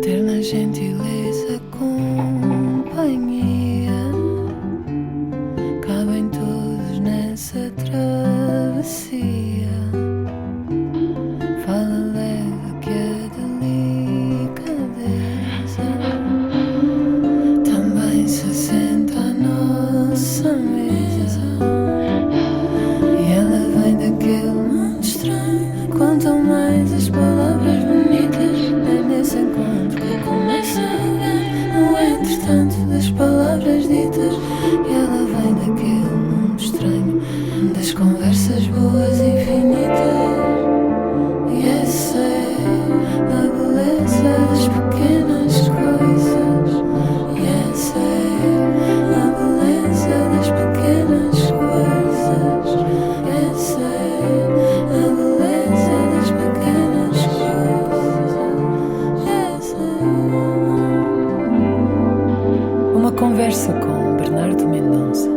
ter na gentileza companhia. Cabem todos nessa travessia. Fala leve que a delicadeza também se senta à nossa mesa. E ela vem daquele mundo estranho. Quanto mais as palavras bonitas, é nesse encontro que começa no entretanto das palavras ditas. E ela vem daquele mundo estranho, das conversas boas infinitas. E essa é a beleza das pequenas coisas. E essa é a beleza das pequenas coisas. Essa é a beleza das pequenas coisas. Essa é... Uma conversa com Bernardo Mendonça.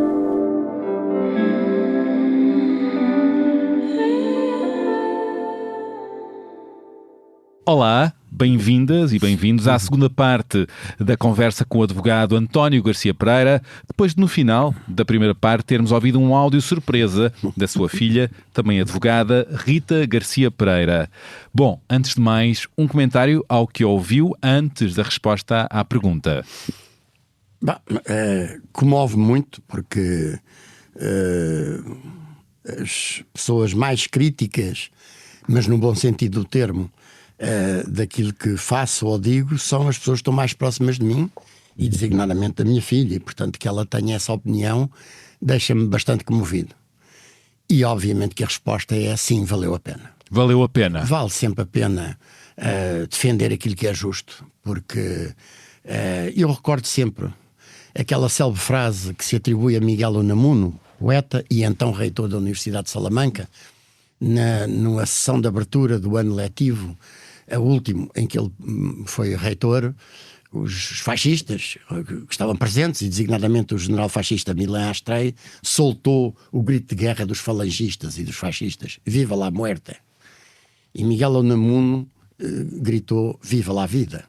Olá, bem-vindas e bem-vindos à segunda parte da conversa com o advogado António Garcia Pereira, depois de no final da primeira parte termos ouvido um áudio surpresa da sua filha, também advogada, Rita Garcia Pereira. Bom, antes de mais, um comentário ao que ouviu antes da resposta à pergunta. Comove muito porque as pessoas mais críticas, mas no bom sentido do termo, daquilo que faço ou digo, são as pessoas que estão mais próximas de mim e designadamente da minha filha, e portanto que ela tenha essa opinião deixa-me bastante comovido. E obviamente que a resposta é sim, valeu a pena. Valeu a pena? Vale sempre a pena defender aquilo que é justo, porque eu recordo sempre aquela célebre frase que se atribui a Miguel Unamuno, poeta e então reitor da Universidade de Salamanca, na sessão de abertura do ano letivo, a último em que ele foi reitor. Os fascistas que estavam presentes, e designadamente o general fascista Milan Astrey, soltou o grito de guerra dos falangistas e dos fascistas: Viva la muerte! E Miguel Unamuno gritou: Viva la vida!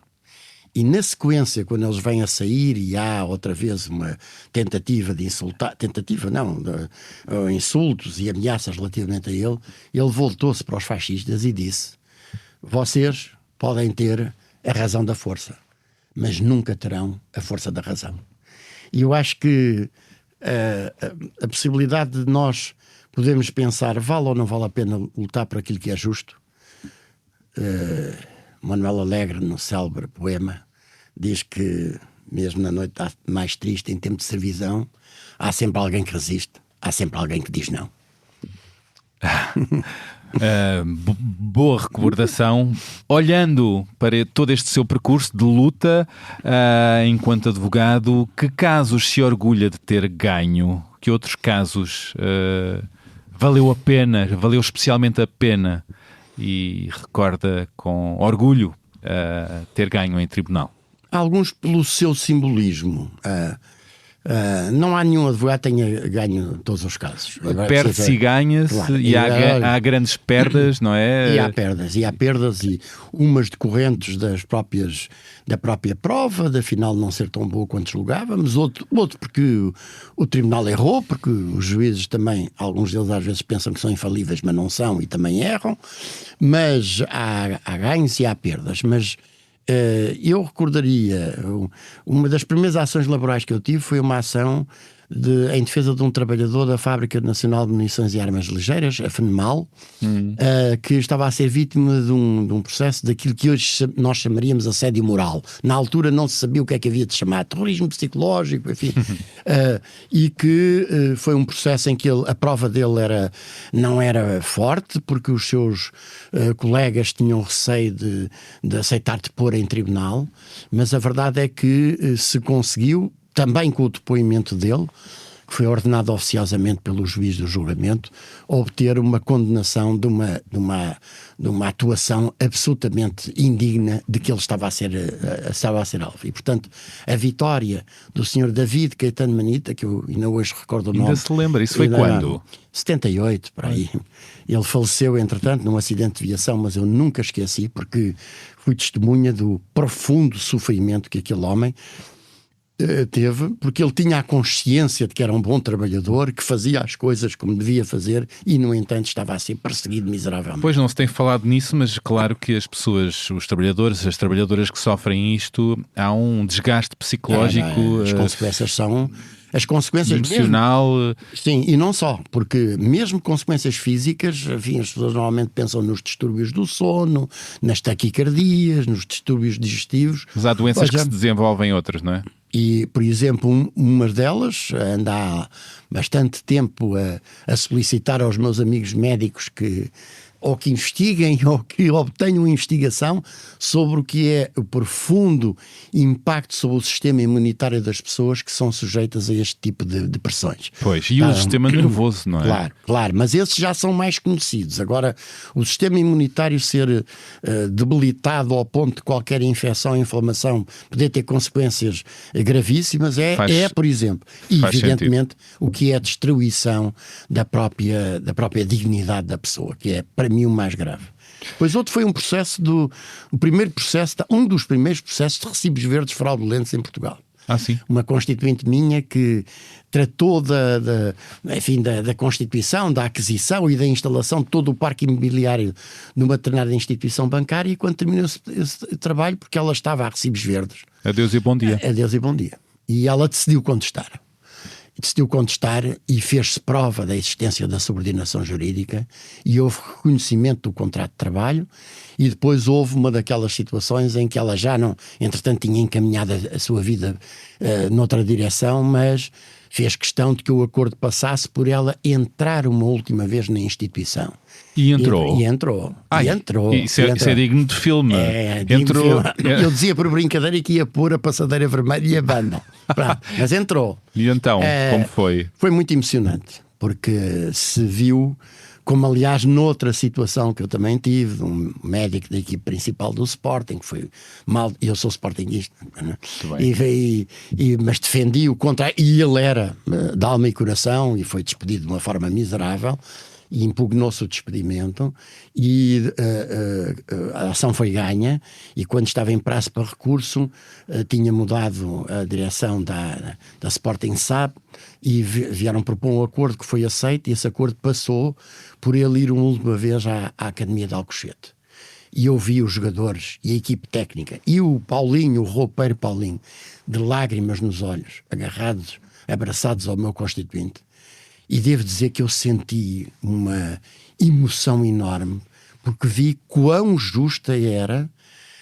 E na sequência, quando eles vêm a sair e há outra vez uma tentativa de insultar, insultos e ameaças relativamente a ele voltou-se para os fascistas e disse: vocês podem ter a razão da força, mas nunca terão a força da razão. E eu acho que a possibilidade de nós podermos pensar vale ou não vale a pena lutar por aquilo que é justo. Manuel Alegre, no célebre poema, diz que mesmo na noite mais triste, em tempo de servidão, há sempre alguém que resiste, há sempre alguém que diz não. Boa recordação. Olhando para todo este seu percurso de luta enquanto advogado, que casos se orgulha de ter ganho? Que outros casos valeu a pena, valeu especialmente a pena e recorda com orgulho ter ganho em tribunal? Alguns pelo seu simbolismo. Não há nenhum advogado que tenha ganho todos os casos. Perde-se e ganha-se, claro, e há grandes perdas, não é? E há perdas, e umas decorrentes da própria prova, da final não ser tão boa quanto julgávamos, outro porque o tribunal errou, porque os juízes também, alguns deles às vezes pensam que são infalíveis, mas não são e também erram. Mas há ganhos e há perdas. Mas eu recordaria, uma das primeiras ações laborais que eu tive foi uma ação em defesa de um trabalhador da Fábrica Nacional de Munições e Armas Ligeiras, a FNMAL, que estava a ser vítima de um processo daquilo que hoje nós chamaríamos assédio moral. Na altura não se sabia o que é que havia de chamar, terrorismo psicológico, enfim. E que foi um processo em que a prova dele não era forte, porque os seus colegas tinham receio de aceitar depor em tribunal, mas a verdade é que se conseguiu, também com o depoimento dele, que foi ordenado oficiosamente pelo juiz do julgamento, obter uma condenação de uma atuação absolutamente indigna de que ele estava a ser alvo. E, portanto, a vitória do Sr. David Caetano Manita, que eu ainda hoje recordo o nome... Ainda se lembra? Isso foi quando? 78, por aí. Ele faleceu, entretanto, num acidente de viação, mas eu nunca esqueci, porque fui testemunha do profundo sofrimento que aquele homem teve, porque ele tinha a consciência de que era um bom trabalhador, que fazia as coisas como devia fazer e, no entanto, estava a ser perseguido miseravelmente. Pois não se tem falado nisso, mas claro que as pessoas, os trabalhadores, as trabalhadoras que sofrem isto, há um desgaste psicológico. As consequências são... As consequências emocional. Mesmo, sim, e não só, porque mesmo consequências físicas, enfim, as pessoas normalmente pensam nos distúrbios do sono, nas taquicardias, nos distúrbios digestivos. Mas há doenças que se desenvolvem outras, não é? E, por exemplo, uma delas anda há bastante tempo a solicitar aos meus amigos médicos que ou que investiguem ou que obtenham investigação sobre o que é o profundo impacto sobre o sistema imunitário das pessoas que são sujeitas a este tipo de pressões. Pois, e o sistema nervoso, não é? Claro, mas esses já são mais conhecidos. Agora, o sistema imunitário ser debilitado ao ponto de qualquer infecção ou inflamação poder ter consequências gravíssimas por exemplo, e evidentemente o que é a destruição da própria dignidade da pessoa, que é, para mim, o mais grave. Pois outro foi um dos primeiros processos de recibos verdes fraudulentos em Portugal. Ah, sim. Uma constituinte minha que tratou da constituição, da aquisição e da instalação de todo o parque imobiliário numa determinada instituição bancária, e quando terminou esse trabalho, porque ela estava a recibos verdes. Adeus e bom dia. Adeus e bom dia. E ela decidiu contestar e fez-se prova da existência da subordinação jurídica e houve reconhecimento do contrato de trabalho, e depois houve uma daquelas situações em que ela já não, entretanto, tinha encaminhado a sua vida noutra direção, mas fez questão de que o acordo passasse por ela entrar uma última vez na instituição. E entrou. Isso é digno de filme. Entrou. Eu dizia por brincadeira que ia pôr a passadeira vermelha e a banda. Mas entrou. E então, como foi? Foi muito emocionante, porque se viu, como aliás noutra situação que eu também tive, um médico da equipe principal do Sporting, que foi mal, eu sou sportinguista, né? Mas defendi o contrário, e ele era de alma e coração, e foi despedido de uma forma miserável, e impugnou-se o despedimento, e a ação foi ganha, e quando estava em prazo para recurso, tinha mudado a direção da Sporting SAP, e vieram propor um acordo que foi aceito, e esse acordo passou por ele ir uma última vez à Academia de Alcochete. E eu vi os jogadores e a equipe técnica, e o Paulinho, o roupeiro Paulinho, de lágrimas nos olhos, abraçados ao meu constituinte. E devo dizer que eu senti uma emoção enorme, porque vi quão justa era,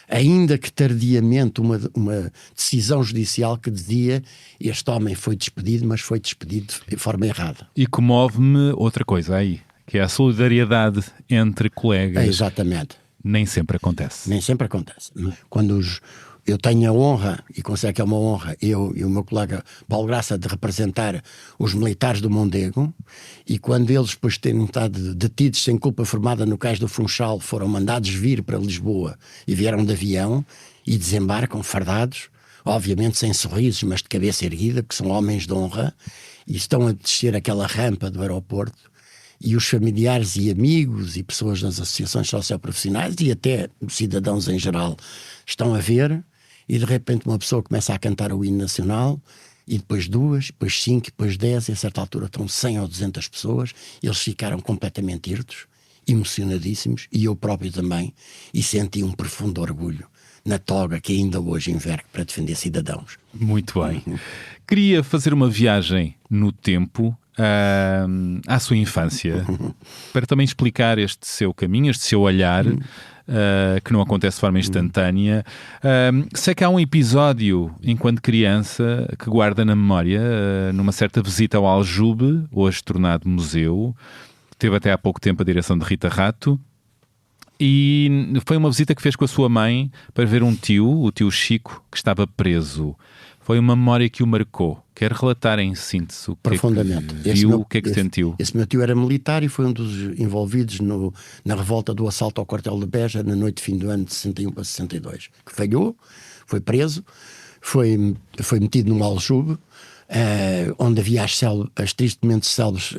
ainda que tardiamente, uma decisão judicial que dizia: este homem foi despedido, mas foi despedido de forma errada. E comove-me outra coisa aí, que é a solidariedade entre colegas. Exatamente. Nem sempre acontece. Quando eu tenho a honra, e considero que é uma honra, eu e o meu colega Paulo Graça, de representar os militares do Mondego, e quando eles, depois de terem estado detidos sem culpa formada no cais do Funchal, foram mandados vir para Lisboa e vieram de avião e desembarcam fardados, obviamente sem sorrisos, mas de cabeça erguida, porque são homens de honra, e estão a descer aquela rampa do aeroporto, e os familiares e amigos e pessoas das associações socioprofissionais e até cidadãos em geral estão a ver, e de repente uma pessoa começa a cantar o hino nacional, e depois 2, depois 5, depois 10, e a certa altura estão 100 ou 200 pessoas. Eles ficaram completamente irtos, emocionadíssimos, e eu próprio também, e senti um profundo orgulho na toga que ainda hoje envergo para defender cidadãos. Muito bem. Queria fazer uma viagem no tempo à sua infância, para também explicar este seu caminho, este seu olhar, que não acontece de forma instantânea. Sei que há um episódio, enquanto criança, que guarda na memória, numa certa visita ao Aljube, hoje tornado museu, que teve até há pouco tempo a direção de Rita Rato, e foi uma visita que fez com a sua mãe para ver um tio, o tio Chico, que estava preso. Foi uma memória que o marcou. Quer relatar em síntese o que Profundamente. É que viu, o que é que sentiu? Esse meu tio era militar e foi um dos envolvidos na revolta do assalto ao quartel de Beja na noite de fim do ano de 61 para 62. Que falhou, foi preso, foi metido num aljube, onde havia as tristemente celas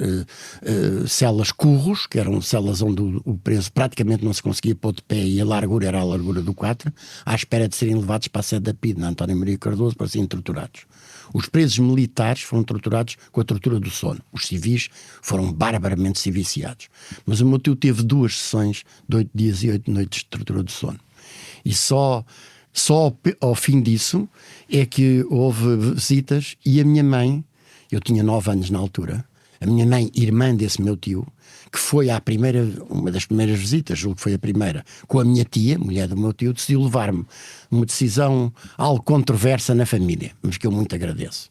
curros, que eram celas onde o preso praticamente não se conseguia pôr de pé e a largura era a largura do 4, à espera de serem levados para a sede da PIDE, na António Maria Cardoso, para serem torturados. Os presos militares foram torturados com a tortura do sono. Os civis foram barbaramente civiciados. Mas o meu tio teve 2 sessões de 8 dias e 8 noites de tortura do sono. E só ao fim disso é que houve visitas e a minha mãe, eu tinha 9 anos na altura, a minha mãe, irmã desse meu tio, que foi uma das primeiras visitas, julgo que foi a primeira, com a minha tia, mulher do meu tio, decidiu levar-me. Uma decisão algo controversa na família, mas que eu muito agradeço.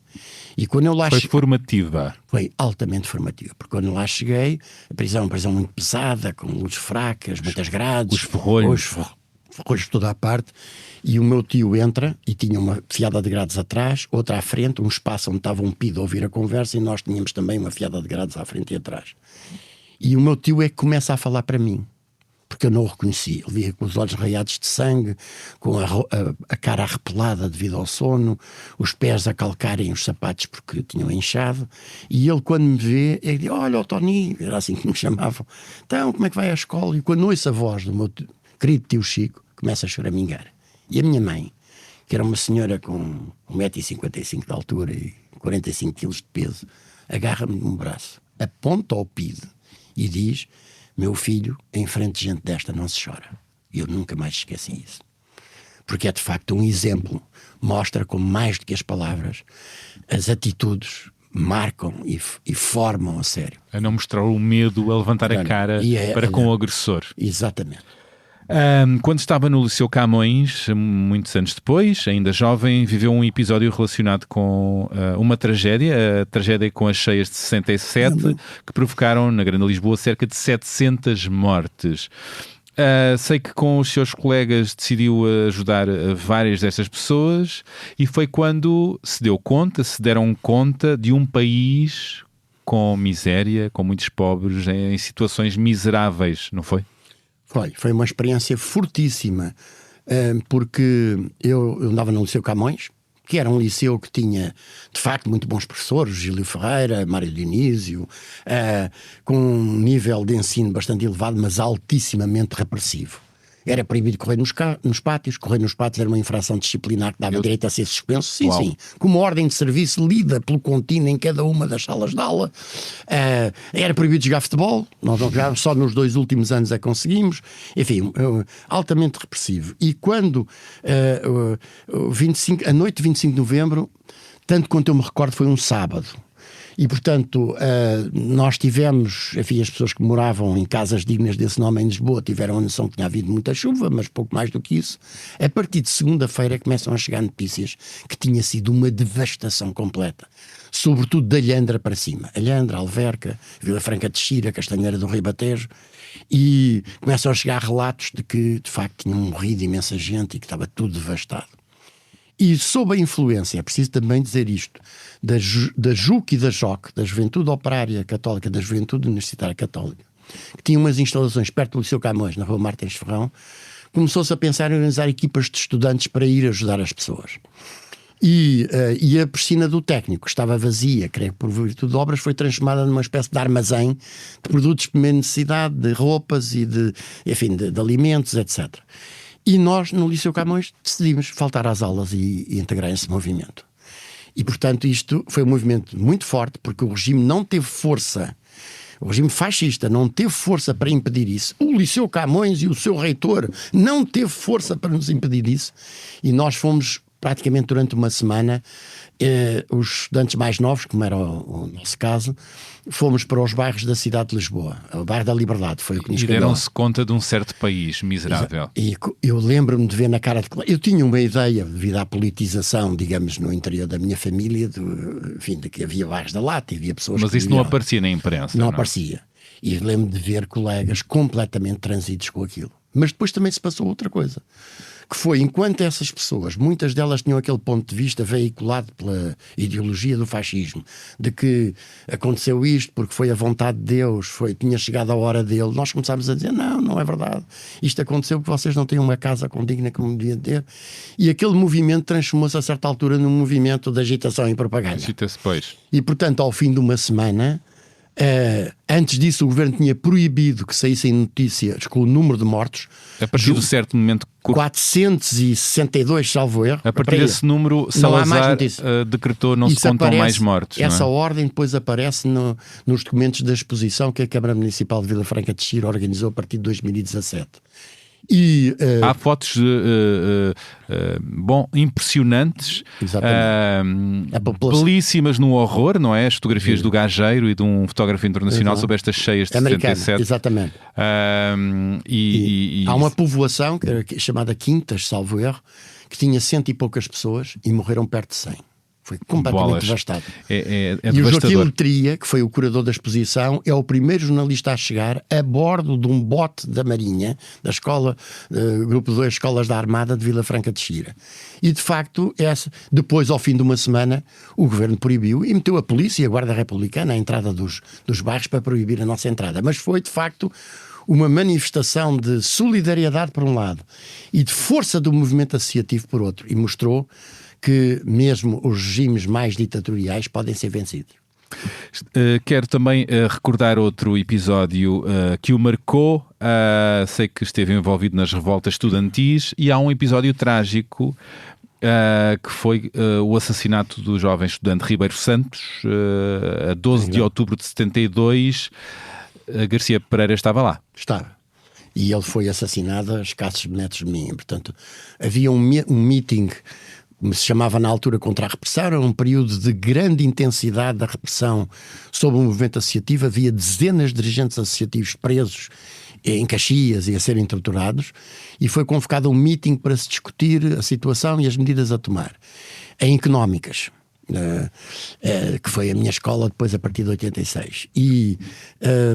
E quando eu lá Foi formativa. Foi altamente formativa, porque quando lá cheguei, a prisão é uma prisão muito pesada, com luzes fracas, muitas grades, os ferrolhos por toda a parte, e o meu tio entra e tinha uma fiada de grades atrás, outra à frente, um espaço onde estava um pido a ouvir a conversa, e nós tínhamos também uma fiada de grades à frente e atrás. E o meu tio é que começa a falar para mim, porque eu não o reconheci. Ele via com os olhos raiados de sangue, com a cara arrepelada devido ao sono, os pés a calcarem os sapatos porque tinham inchado, e ele, quando me vê, ele diz: olha, o Tony, era assim que me chamavam, então como é que vai à escola? E quando ouço a voz do meu querido tio Chico, começa a choramingar. E a minha mãe, que era uma senhora com 1,55 m de altura e 45 kg de peso, agarra-me num braço, aponta ao PIDE e diz: meu filho, em frente de gente desta não se chora. E eu nunca mais esqueci isso. Porque é de facto um exemplo, mostra como mais do que as palavras, as atitudes marcam e formam a sério. A não mostrar o medo, a levantar a cara para com o agressor. Exatamente. Quando estava no Liceu Camões, muitos anos depois, ainda jovem, viveu um episódio relacionado com uma tragédia, a tragédia com as cheias de 67, que provocaram na Grande Lisboa cerca de 700 mortes. Sei que com os seus colegas decidiu ajudar várias dessas pessoas, e foi quando se deram conta de um país com miséria, com muitos pobres, em situações miseráveis, não foi? Foi uma experiência fortíssima, porque eu andava no Liceu Camões, que era um liceu que tinha, de facto, muito bons professores, Gílio Ferreira, Mário Dionísio, com um nível de ensino bastante elevado, mas altissimamente repressivo. Era proibido correr nos pátios. Correr nos pátios era uma infração disciplinar que dava direito a ser suspenso. Sim, uau. Sim. Com uma ordem de serviço lida pelo contínuo em cada uma das salas de aula. Era proibido jogar futebol. Nós não jogávamos, só nos 2 últimos anos conseguimos. Enfim, altamente repressivo. E quando a noite de 25 de novembro, tanto quanto eu me recordo, foi um sábado. E, portanto, nós tivemos, enfim, as pessoas que moravam em casas dignas desse nome em Lisboa tiveram a noção que tinha havido muita chuva, mas pouco mais do que isso. A partir de segunda-feira começam a chegar notícias que tinha sido uma devastação completa. Sobretudo da Alhandra para cima. Alhandra, Alverca, Vila Franca de Xira, Castanheira do Ribatejo. E começam a chegar relatos de que, de facto, tinham morrido imensa gente e que estava tudo devastado. E sob a influência, é preciso também dizer isto, da JUC e da JOC, da Juventude Operária Católica, da Juventude Universitária Católica, que tinha umas instalações perto do Liceu Camões, na Rua Martins Ferrão, começou-se a pensar em organizar equipas de estudantes para ir ajudar as pessoas. E a piscina do técnico estava vazia, creio que por virtude de obras, foi transformada numa espécie de armazém de produtos de primeira necessidade, de roupas e de alimentos, etc. E nós, no Liceu Camões, decidimos faltar às aulas e integrar esse movimento. E, portanto, isto foi um movimento muito forte, porque o regime não teve força, o regime fascista não teve força para impedir isso. O Liceu Camões e o seu reitor não teve força para nos impedir isso. E nós fomos, praticamente durante uma semana, os estudantes mais novos, como era o nosso caso, fomos para os bairros da cidade de Lisboa. O bairro da Liberdade foi o que nos E deram-se conta de um certo país miserável. E eu lembro-me de ver na cara de... Eu tinha uma ideia, devido à politização, digamos, no interior da minha família, de que havia bairros da Lata e havia pessoas... Mas isso não aparecia na imprensa, não aparecia. E lembro-me de ver colegas completamente transidos com aquilo. Mas depois também se passou outra coisa. que foi, enquanto essas pessoas, muitas delas tinham aquele ponto de vista veiculado pela ideologia do fascismo, de que aconteceu isto porque foi a vontade de Deus, tinha chegado a hora dele, nós começámos a dizer, não é verdade, isto aconteceu porque vocês não têm uma casa condigna como deviam ter, e aquele movimento transformou-se a certa altura num movimento de agitação e propaganda. Cita-se, pois. E portanto, ao fim de uma semana, antes disso o governo tinha proibido que saíssem notícias com o número de mortos. A partir de certo momento, 462, salvo erro. a partir desse número, Salazar decretou não se contam mais mortos. Essa ordem depois aparece nos documentos da exposição que a Câmara Municipal de Vila Franca de Xira organizou a partir de 2017. E, há fotos impressionantes, belíssimas no horror, não é? As fotografias do Gageiro e de um fotógrafo internacional sobre estas cheias de americana, 77. exatamente. Há uma povoação chamada Quintas, salvo erro, que tinha 100 e poucas pessoas e morreram perto de 100. Foi completamente devastado. É e o Joaquim Letria, que foi o curador da exposição, é o primeiro jornalista a chegar a bordo de um bote da Marinha, da escola, Grupo 2 Escolas da Armada de Vila Franca de Xira. E de facto, depois, ao fim de uma semana, o governo proibiu e meteu a polícia e a Guarda Republicana à entrada dos bairros para proibir a nossa entrada. Mas foi, de facto, uma manifestação de solidariedade por um lado e de força do movimento associativo por outro. E mostrou que mesmo os regimes mais ditatoriais podem ser vencidos. Quero também recordar outro episódio que o marcou. Sei que esteve envolvido nas revoltas estudantis e há um episódio trágico que foi o assassinato do jovem estudante Ribeiro Santos a 12 de outubro de 72. Garcia Pereira estava lá. Estava. E ele foi assassinado a escassos metros de mim. Portanto, havia um meeting, como se chamava na altura, contra a repressão. Era um período de grande intensidade da repressão sobre o movimento associativo. Havia dezenas de dirigentes associativos presos em Caxias e a serem torturados. E foi convocado um meeting para se discutir a situação e as medidas a tomar. Em económicas. Que foi a minha escola depois a partir de 86 e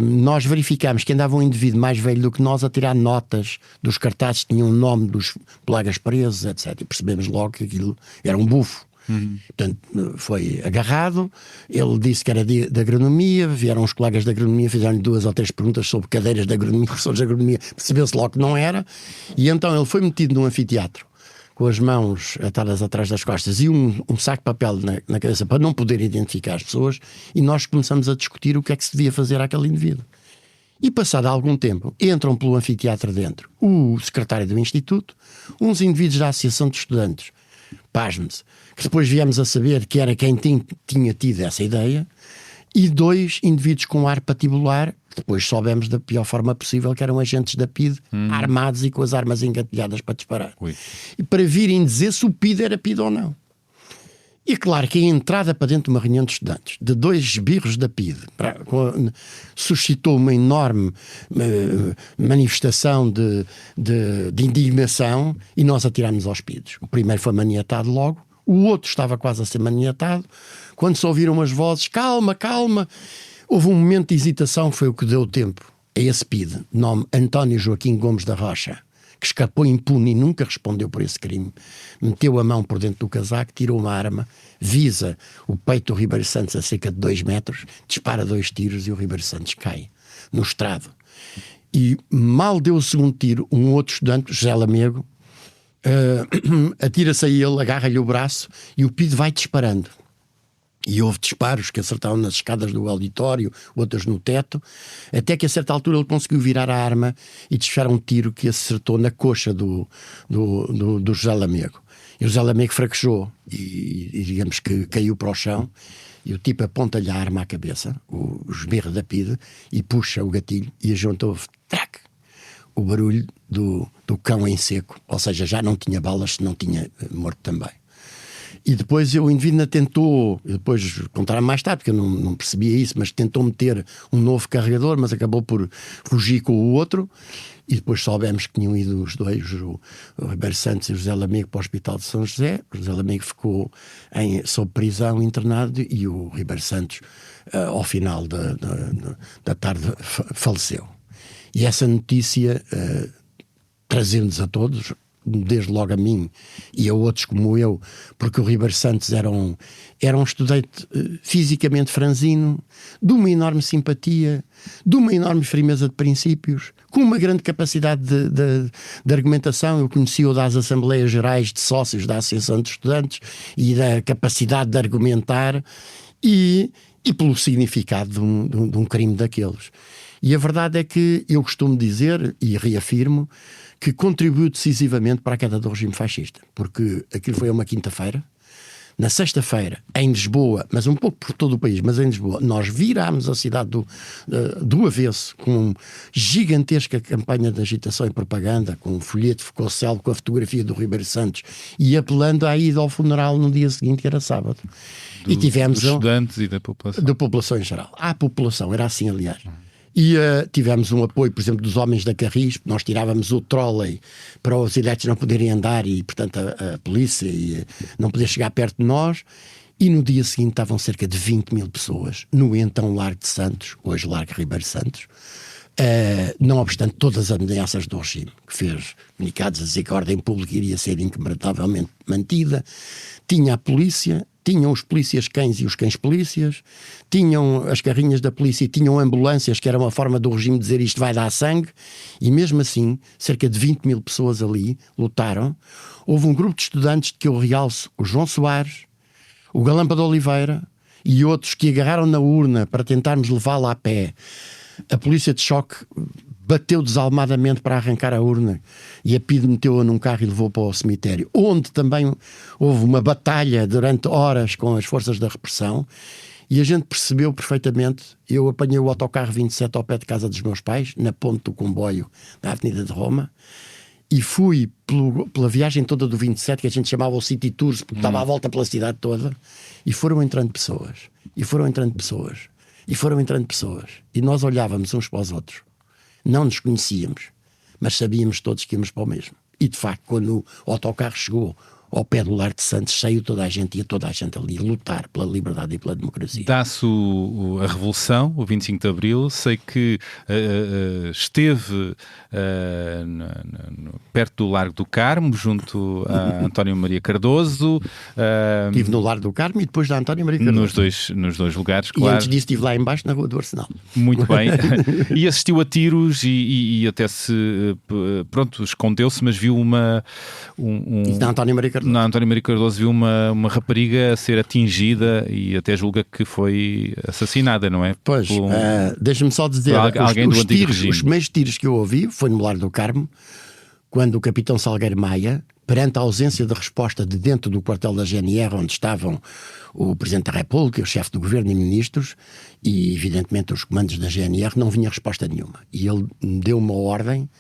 nós verificámos que andava um indivíduo mais velho do que nós a tirar notas dos cartazes que tinham o nome dos colegas presos, etc. E percebemos logo que aquilo era um bufo. Portanto, foi agarrado, ele disse que era de agronomia, vieram os colegas de agronomia, fizeram-lhe 2 ou 3 perguntas sobre cadeiras de agronomia, professores de agronomia, percebeu-se logo que não era, e então ele foi metido num anfiteatro com as mãos atadas atrás das costas e um saco de papel na cabeça para não poder identificar as pessoas, e nós começamos a discutir o que é que se devia fazer àquele indivíduo. E passado algum tempo, entram pelo anfiteatro dentro o secretário do Instituto, uns indivíduos da Associação de Estudantes, pasme-se, que depois viemos a saber que era quem tinha tido essa ideia, e 2 indivíduos com ar patibular, depois soubemos da pior forma possível que eram agentes da PIDE, armados e com as armas engatilhadas para disparar. E para virem dizer se o PIDE era PIDE ou não. E claro que a entrada para dentro de uma reunião de estudantes, de 2 esbirros da PIDE, suscitou uma enorme manifestação de indignação, e nós atirámos aos PIDEs. O primeiro foi maniatado logo, o outro estava quase a ser maniatado. Quando se ouviram as vozes, calma, calma, houve um momento de hesitação, foi o que deu tempo a esse PIDE, nome António Joaquim Gomes da Rocha, que escapou impune e nunca respondeu por esse crime, meteu a mão por dentro do casaco, tirou uma arma, visa o peito do Ribeiro Santos a cerca de 2 metros, dispara 2 tiros e o Ribeiro Santos cai no estrado. E mal deu o segundo tiro, um outro estudante, José Lamego, atira-se a ele, agarra-lhe o braço e o PIDE vai disparando. E houve disparos que acertaram nas escadas do auditório, outros no teto, até que a certa altura ele conseguiu virar a arma e disparar um tiro que acertou na coxa do José Lamego. E o José Lamego fraquejou e digamos que caiu para o chão, e o tipo aponta-lhe a arma à cabeça, o esbirro da PIDE, e puxa o gatilho e juntou trac, o barulho do cão em seco, ou seja, já não tinha balas, se não tinha morto também. E depois o indivíduo tentou, depois contaram mais tarde, porque eu não percebia isso, mas tentou meter um novo carregador, mas acabou por fugir com o outro, e depois soubemos que tinham ido os 2, o Ribeiro Santos e o José Lamego, para o Hospital de São José. O José Lamego ficou sob prisão, internado, e o Ribeiro Santos, ao final da tarde, faleceu. E essa notícia trazendo-nos a todos, desde logo a mim e a outros como eu, porque o Ribeiro Santos era um estudante fisicamente franzino, de uma enorme simpatia, de uma enorme firmeza de princípios, com uma grande capacidade de argumentação. Eu conheci-o das Assembleias Gerais de Sócios da Associação de Estudantes e da capacidade de argumentar e pelo significado de um crime daqueles. E a verdade é que eu costumo dizer, e reafirmo, que contribuiu decisivamente para a queda do regime fascista, porque aquilo foi uma quinta-feira. Na sexta-feira, em Lisboa, mas um pouco por todo o país, mas em Lisboa, nós virámos a cidade do avesso com uma gigantesca campanha de agitação e propaganda, com um folheto Fococel com a fotografia do Ribeiro Santos e apelando à ida ao funeral no dia seguinte, que era sábado. E tivemos dos estudantes e da população. Da população em geral. À população, era assim, aliás. E tivemos um apoio, por exemplo, dos homens da Carris. Nós tirávamos o trolley para os eleitos não poderem andar e, portanto, a polícia não poder chegar perto de nós. E no dia seguinte estavam cerca de 20 mil pessoas no então Largo de Santos, hoje Largo Ribeiro Santos, não obstante todas as ameaças do regime, que fez comunicados a dizer que a ordem pública iria ser inquebrantavelmente mantida. Tinha a polícia, tinham os polícias cães e os cães polícias, tinham as carrinhas da polícia e tinham ambulâncias, que era uma forma do regime dizer isto vai dar sangue, e mesmo assim, cerca de 20 mil pessoas ali lutaram. Houve um grupo de estudantes de que eu realço, o João Soares, o Galamba de Oliveira e outros que agarraram na urna para tentarmos levá-la a pé. A polícia de choque bateu desalmadamente para arrancar a urna e a PIDE meteu-a num carro e levou para o cemitério, onde também houve uma batalha durante horas com as forças da repressão, e a gente percebeu perfeitamente. Eu apanhei o autocarro 27 ao pé de casa dos meus pais, na ponte do comboio da Avenida de Roma, e fui pela viagem toda do 27, que a gente chamava o City Tours, porque estava à volta pela cidade toda, e foram entrando pessoas, e foram entrando pessoas, e foram entrando pessoas, e nós olhávamos uns para os outros. Não nos conhecíamos, mas sabíamos todos que íamos para o mesmo. E de facto, quando o autocarro chegou ao pé do Largo de Santos, saiu toda a gente, ia toda a gente ali lutar pela liberdade e pela democracia. Dá-se a Revolução, o 25 de Abril. Sei que esteve perto do Largo do Carmo, junto a António Maria Cardoso. Estive no Largo do Carmo e depois da António Maria Cardoso. Nos dois lugares, claro. E antes disso estive lá embaixo na Rua do Arsenal. Muito bem. E assistiu a tiros e até pronto, escondeu-se, mas viu Isso na António Maria Cardoso. Na António Maria Cardoso viu uma rapariga a ser atingida e até julga que foi assassinada, não é? Pois, deixa-me só dizer, alguém do antigo regime. Os primeiros tiros que eu ouvi foi no Largo do Carmo, quando o capitão Salgueiro Maia, perante a ausência de resposta de dentro do quartel da GNR, onde estavam o Presidente da República, o chefe do Governo e ministros, e evidentemente os comandos da GNR, não vinha resposta nenhuma. E ele me deu uma ordem,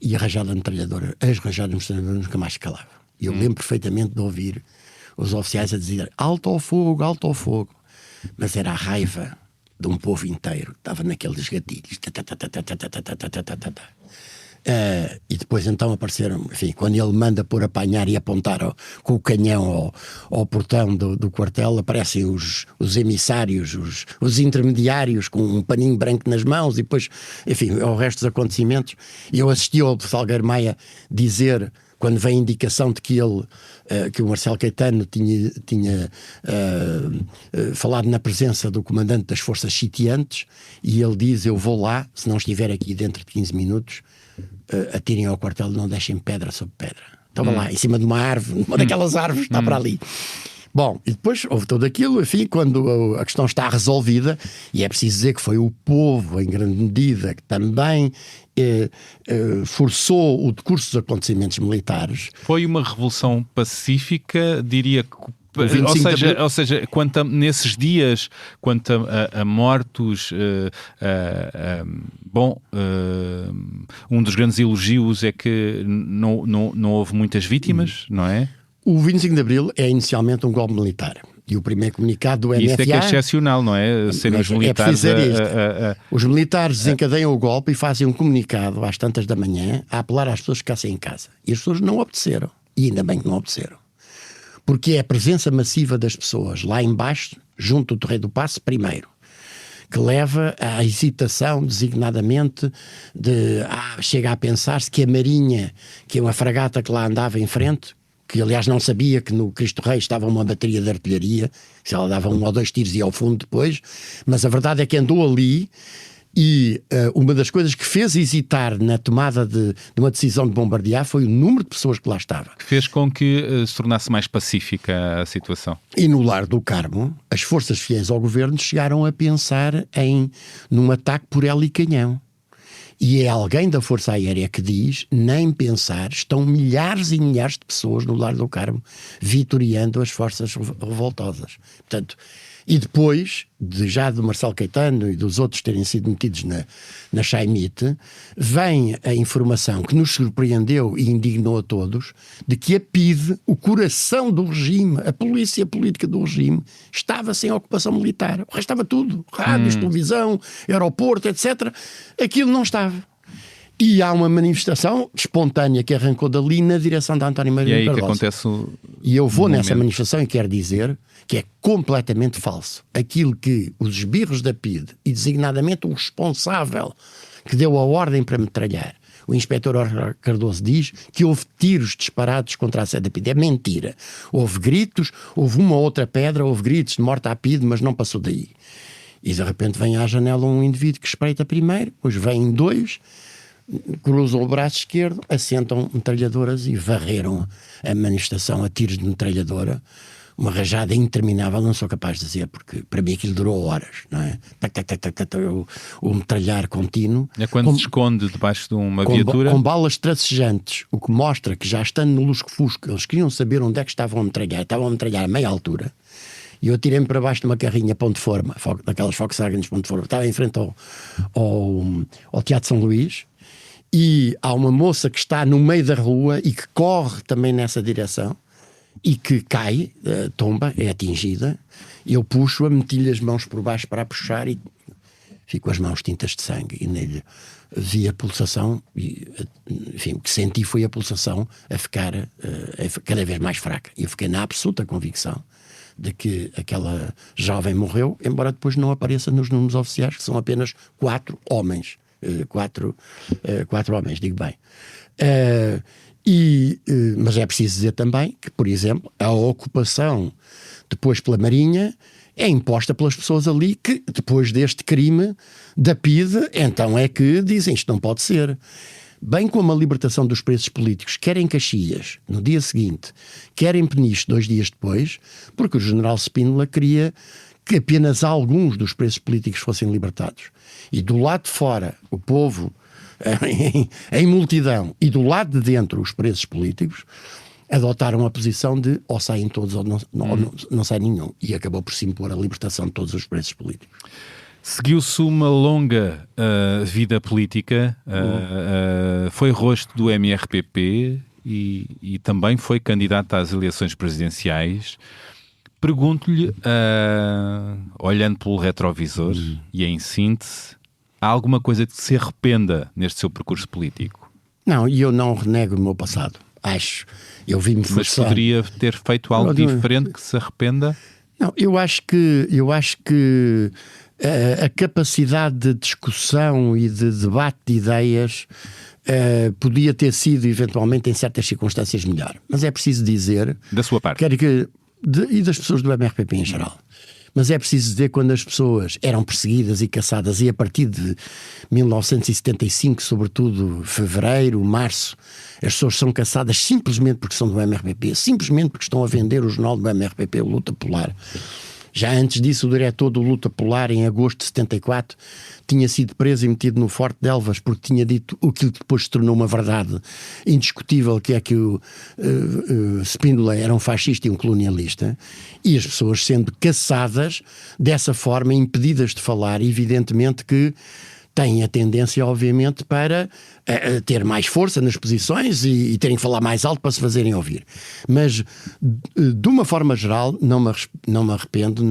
e a rajada metralhadora, as rajadas metralhadoras nunca mais se calava. Eu lembro perfeitamente de ouvir os oficiais a dizer alto ao fogo, alto ao fogo. Mas era a raiva de um povo inteiro que estava naqueles gatilhos. E depois então apareceram, enfim, quando ele manda por apanhar e apontar com o canhão ao portão do quartel, aparecem os emissários, os intermediários com um paninho branco nas mãos e depois, enfim, ao resto dos acontecimentos. E eu assisti ao Salgueiro Maia dizer, quando vem a indicação de que que o Marcelo Caetano tinha falado na presença do comandante das forças sitiantes, e ele diz: eu vou lá, se não estiver aqui dentro de 15 minutos, atirem ao quartel, não deixem pedra sobre pedra. Estava lá, em cima de uma árvore, uma daquelas árvores, está para ali. Bom, e depois houve tudo aquilo, enfim, quando a questão está resolvida, e é preciso dizer que foi o povo, em grande medida, que também forçou o decurso dos acontecimentos militares. Foi uma revolução pacífica, diria que. Ou seja, nesses dias, quanto a mortos, um dos grandes elogios é que não houve muitas vítimas, não é? O 25 de Abril é inicialmente um golpe militar. E o primeiro comunicado do MFA... Isso é que é excepcional, não é? Serem os militares... Os militares desencadeiam o golpe e fazem um comunicado às tantas da manhã a apelar às pessoas que ficassem em casa. E as pessoas não obedeceram. E ainda bem que não obedeceram. Porque é a presença massiva das pessoas lá embaixo, junto do Torreio do Paço, primeiro, que leva à hesitação, designadamente, chega a pensar-se que a Marinha, que é uma fragata que lá andava em frente, que aliás não sabia que no Cristo Rei estava uma bateria de artilharia, se ela dava 1 ou 2 tiros e ao fundo depois, mas a verdade é que andou ali. E uma das coisas que fez hesitar na tomada de uma decisão de bombardear foi o número de pessoas que lá estava. Que fez com que se tornasse mais pacífica a situação. E no Lar do Carmo, as forças fiéis ao governo chegaram a pensar num ataque por hélio e canhão. E é alguém da Força Aérea que diz, nem pensar, estão milhares e milhares de pessoas no Lar do Carmo vitoriando as forças revoltosas. Portanto, e depois, já do Marcelo Caetano e dos outros terem sido metidos na Chaimite, vem a informação que nos surpreendeu e indignou a todos, de que a PIDE, o coração do regime, a polícia política do regime, estava sem ocupação militar. O resto estava tudo. Rádios, televisão, aeroporto, etc. Aquilo não estava. E há uma manifestação espontânea que arrancou dali na direção da António Maria Barbosa. E aí Barbosa. que acontece E eu vou nessa manifestação e quero dizer que é completamente falso. Aquilo que os esbirros da PIDE, e designadamente o responsável que deu a ordem para metralhar, o inspetor Cardoso, diz que houve tiros disparados contra a sede da PIDE. É mentira. Houve gritos, houve uma ou outra pedra, houve gritos de morte à PIDE, mas não passou daí. E de repente vem à janela um indivíduo que espreita primeiro, depois vêm 2, cruzam o braço esquerdo, assentam metralhadoras e varreram a manifestação a tiros de metralhadora. Uma rajada interminável, não sou capaz de dizer, porque para mim aquilo durou horas, não é? O metralhar contínuo. É quando se esconde debaixo de uma viatura. Com balas tracejantes, o que mostra que já estando no lusco-fusco, eles queriam saber onde é que estavam a metralhar a meia altura. E eu tirei-me para baixo de uma carrinha ponto de forma, daquelas Volkswagen ponto de forma. Estava em frente ao Teatro São Luís. E há uma moça que está no meio da rua e que corre também nessa direção e que cai, tomba, é atingida. Eu puxo-a, meti-lhe as mãos por baixo para a puxar e fico com as mãos tintas de sangue. E nele vi a pulsação e, enfim, o que senti foi a pulsação a ficar cada vez mais fraca. E eu fiquei na absoluta convicção de que aquela jovem morreu, embora depois não apareça nos números oficiais, que são apenas 4 homens. 4 homens, digo bem. Mas é preciso dizer também que, por exemplo, a ocupação depois pela Marinha é imposta pelas pessoas ali que, depois deste crime da PIDE, então é que dizem isto não pode ser. Bem como a libertação dos presos políticos, quer em Caxias, no dia seguinte, quer em Peniche, 2 dias depois, porque o general Spínola queria que apenas alguns dos presos políticos fossem libertados. E do lado de fora, o povo em multidão, e do lado de dentro, os presos políticos, adotaram a posição de ou saem todos ou não sai nenhum. E acabou por se impor a libertação de todos os presos políticos. Seguiu-se uma longa vida política, foi rosto do MRPP e também foi candidato às eleições presidenciais. Pergunto-lhe, olhando pelo retrovisor e em síntese, há alguma coisa de que se arrependa neste seu percurso político? Não, e eu não renego o meu passado. Acho. Eu vi-me forçar. Mas poderia ter feito algo diferente que se arrependa? Não, eu acho que a capacidade de discussão e de debate de ideias podia ter sido, eventualmente, em certas circunstâncias, melhor. Mas é preciso dizer... Da sua parte. E das pessoas do MRPP em geral. Mas é preciso dizer, quando as pessoas eram perseguidas e caçadas, e a partir de 1975, sobretudo fevereiro, março, as pessoas são caçadas simplesmente porque são do MRPP, simplesmente porque estão a vender o jornal do MRPP, o Luta Polar. Já antes disso, o diretor do Luta Polar, em agosto de 74, tinha sido preso e metido no Forte de Elvas porque tinha dito aquilo que depois se tornou uma verdade indiscutível, que é que o Spínola era um fascista e um colonialista, e as pessoas sendo caçadas dessa forma, impedidas de falar, evidentemente que têm a tendência, obviamente, para ter mais força nas posições e terem que falar mais alto para se fazerem ouvir. Mas, de uma forma geral, não me arrependo,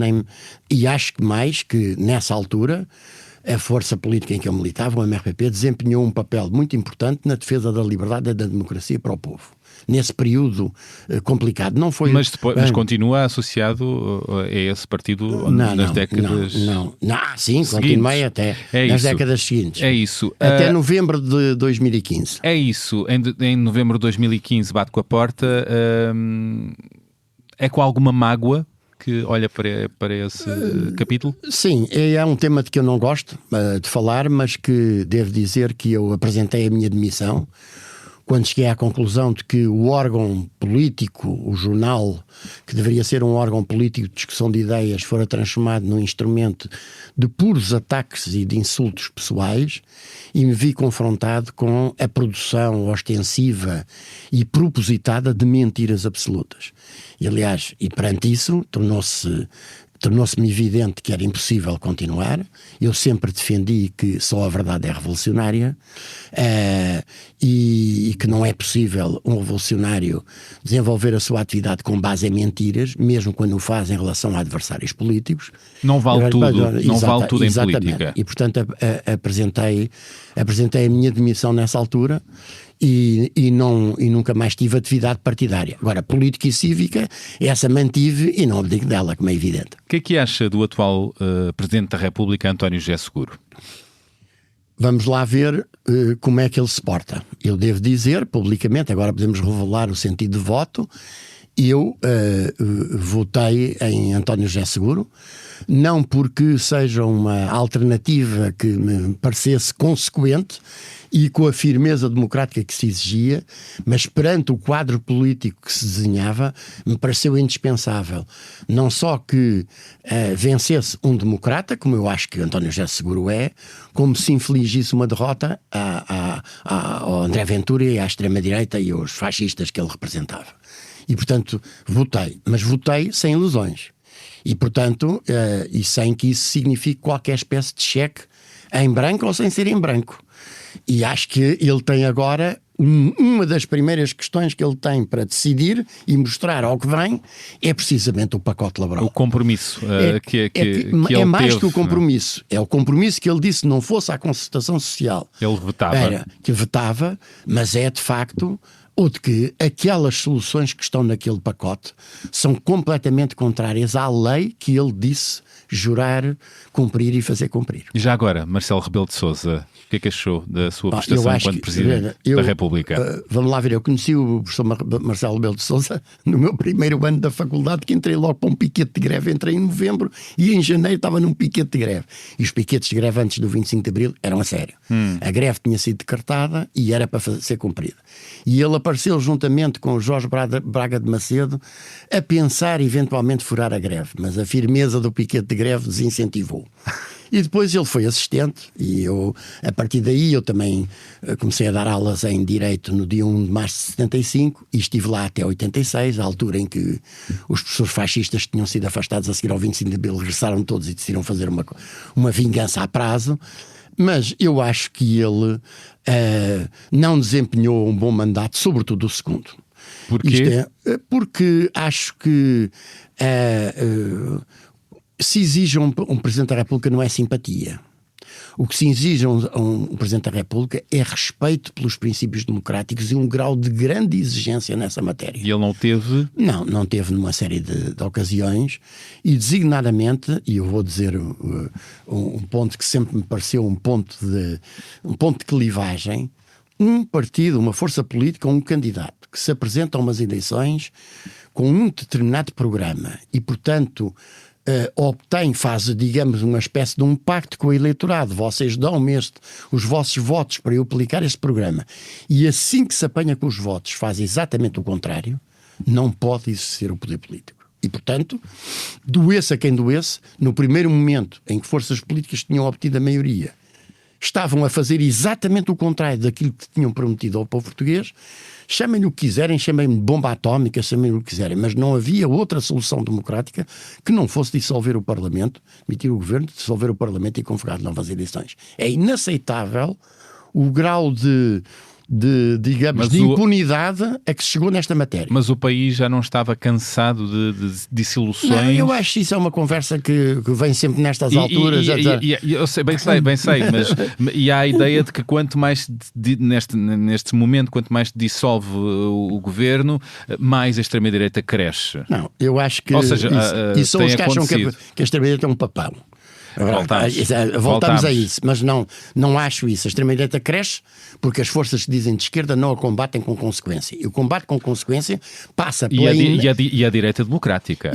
e acho que mais que, nessa altura, a força política em que eu militava, o MRPP, desempenhou um papel muito importante na defesa da liberdade e da democracia para o povo. nesse período complicado. Não foi, mas continua associado a esse partido nas décadas... Sim, seguintes. Continuei até nas décadas seguintes. É isso. Até novembro de 2015. É isso. Em novembro de 2015 bate com a porta. É com alguma mágoa que olha para esse capítulo? Sim, é um tema de que eu não gosto de falar, mas que devo dizer que eu apresentei a minha demissão quando cheguei à conclusão de que o órgão político, o jornal, que deveria ser um órgão político de discussão de ideias, fora transformado num instrumento de puros ataques e de insultos pessoais, e me vi confrontado com a produção ostensiva e propositada de mentiras absolutas. E, aliás, perante isso, tornou-se-me evidente que era impossível continuar. Eu sempre defendi que só a verdade é revolucionária e que não é possível um revolucionário desenvolver a sua atividade com base em mentiras, mesmo quando o faz em relação a adversários políticos. Não vale tudo em política. E, portanto, apresentei a minha demissão nessa altura. E nunca mais tive atividade partidária. Agora, política e cívica, essa mantive e não abdico dela, como é evidente. O que é que acha do atual Presidente da República, António José Seguro? Vamos lá ver como é que ele se porta. Eu devo dizer publicamente, agora podemos revelar o sentido de voto, eu votei em António José Seguro, não porque seja uma alternativa que me parecesse consequente e com a firmeza democrática que se exigia, mas perante o quadro político que se desenhava, me pareceu indispensável. Não só que vencesse um democrata, como eu acho que António José Seguro é, como se infligisse uma derrota ao André Ventura e à extrema-direita e aos fascistas que ele representava. E, portanto, mas votei sem ilusões. E, portanto, e sem que isso signifique qualquer espécie de cheque em branco ou sem ser em branco. E acho que ele tem agora uma das primeiras questões que ele tem para decidir e mostrar ao que vem é precisamente o pacote laboral. O compromisso que ele é mais teve, que o compromisso. É o compromisso que ele disse não fosse à concertação social. Ele vetava. Que vetava, mas é de facto... ou de que aquelas soluções que estão naquele pacote são completamente contrárias à lei que ele disse jurar, cumprir e fazer cumprir. E já agora, Marcelo Rebelo de Sousa, o que é que achou da sua prestação enquanto Presidente da República? Vamos lá ver, eu conheci o professor Marcelo Rebelo de Sousa no meu primeiro ano da faculdade, que entrei logo para um piquete de greve. Entrei em novembro e em janeiro estava num piquete de greve. E os piquetes de greve antes do 25 de Abril eram a sério. A greve tinha sido decretada e era para ser cumprida. E ele apareceu juntamente com o Jorge Braga de Macedo a pensar eventualmente furar a greve, mas a firmeza do piquete de greve desincentivou. E depois ele foi assistente e eu, a partir daí, eu também comecei a dar aulas em Direito no dia 1 de março de 75 e estive lá até 86, a altura em que os professores fascistas tinham sido afastados a seguir ao 25 de Abril, regressaram todos e decidiram fazer uma vingança a prazo. Mas eu acho que ele não desempenhou um bom mandato, sobretudo o segundo. Porquê? Porque acho que se exige um Presidente da República não é simpatia. O que se exige a um Presidente da República é respeito pelos princípios democráticos e um grau de grande exigência nessa matéria. E ele não teve? Não teve numa série de ocasiões e designadamente, e eu vou dizer um ponto que sempre me pareceu um ponto de clivagem, um partido, uma força política, um candidato que se apresenta a umas eleições com um determinado programa e, portanto, faz, digamos, uma espécie de um pacto com o eleitorado. Vocês dão-me os vossos votos para eu aplicar este programa. E assim que se apanha com os votos, faz exatamente o contrário, não pode exercer o poder político. E, portanto, doesse a quem doesse, no primeiro momento em que forças políticas tinham obtido a maioria, estavam a fazer exatamente o contrário daquilo que tinham prometido ao povo português. Chamem-lhe o que quiserem, chamem-lhe bomba atómica, chamem-lhe o que quiserem, mas não havia outra solução democrática que não fosse dissolver o Parlamento, demitir o governo, dissolver o Parlamento e convocar novas eleições. É inaceitável o grau de digamos, de impunidade a que se chegou nesta matéria. Mas o país já não estava cansado de dissoluções? Não, eu acho que isso é uma conversa que vem sempre nestas alturas. Eu sei, bem sei, mas e há a ideia de que quanto mais, neste momento, quanto mais dissolve o governo, mais a extrema-direita cresce. Não, eu acho que... Ou seja, isso são os que acham que a extrema-direita é um papão. Voltamos a isso, mas não acho isso. A extrema-direita cresce porque as forças que dizem de esquerda não a combatem com consequência. E o combate com consequência passa pela... E a direita democrática.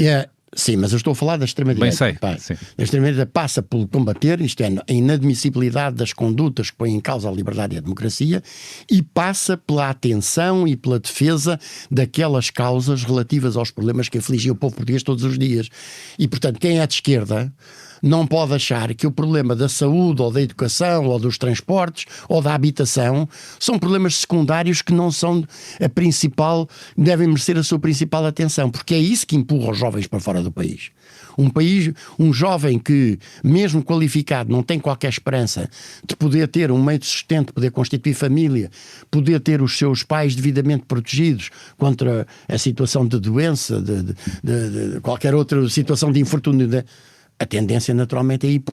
Sim, mas eu estou a falar da extrema-direita. Bem sei. Sim. A extrema-direita passa por combater, isto é, a inadmissibilidade das condutas que põem em causa a liberdade e a democracia, e passa pela atenção e pela defesa daquelas causas relativas aos problemas que afligem o povo português todos os dias. E, portanto, quem é de esquerda não pode achar que o problema da saúde ou da educação ou dos transportes ou da habitação são problemas secundários que não são a principal, devem merecer a sua principal atenção, porque é isso que empurra os jovens para fora do país. Um jovem que, mesmo qualificado, não tem qualquer esperança de poder ter um meio de sustento, poder constituir família, poder ter os seus pais devidamente protegidos contra a situação de doença, de qualquer outra situação de infortúnio. A tendência, naturalmente, é ir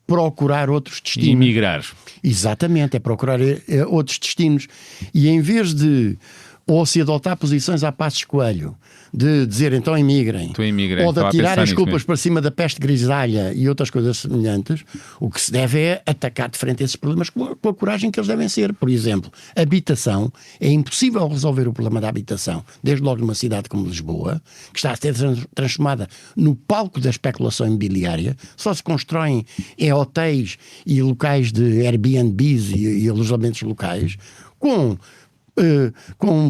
procurar outros destinos. E migrar. Exatamente, é procurar outros destinos. E em vez de ou se adotar posições a Passos Coelho, de dizer então emigrem, ou de atirar as culpas para cima da peste grisalha e outras coisas semelhantes, o que se deve é atacar de frente esses problemas com a coragem que eles devem ser. Por exemplo, habitação. É impossível resolver o problema da habitação, desde logo numa cidade como Lisboa, que está a ser transformada no palco da especulação imobiliária. Só se constroem hotéis e locais de Airbnbs e alojamentos locais com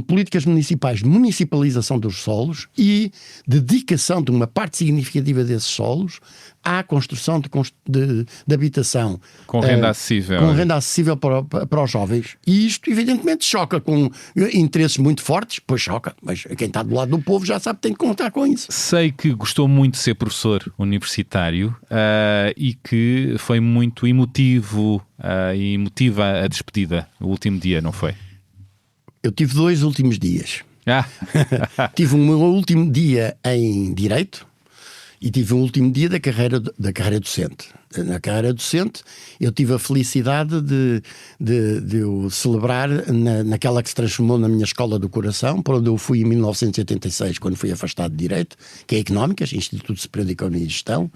políticas municipais de municipalização dos solos e dedicação de uma parte significativa desses solos à construção de habitação. Com renda acessível. Com renda acessível para os jovens. E isto, evidentemente, choca com interesses muito fortes, pois choca, mas quem está do lado do povo já sabe que tem que contar com isso. Sei que gostou muito de ser professor universitário e que foi muito emotivo e emotiva a despedida, o último dia, não foi? Eu tive 2 últimos dias. Tive um meu último dia em Direito e tive um último dia da carreira docente. Na carreira docente eu tive a felicidade de eu celebrar naquela que se transformou na minha escola do coração, para onde eu fui em 1986, quando fui afastado de Direito, que é Económicas, Instituto Superior de Economia e Gestão,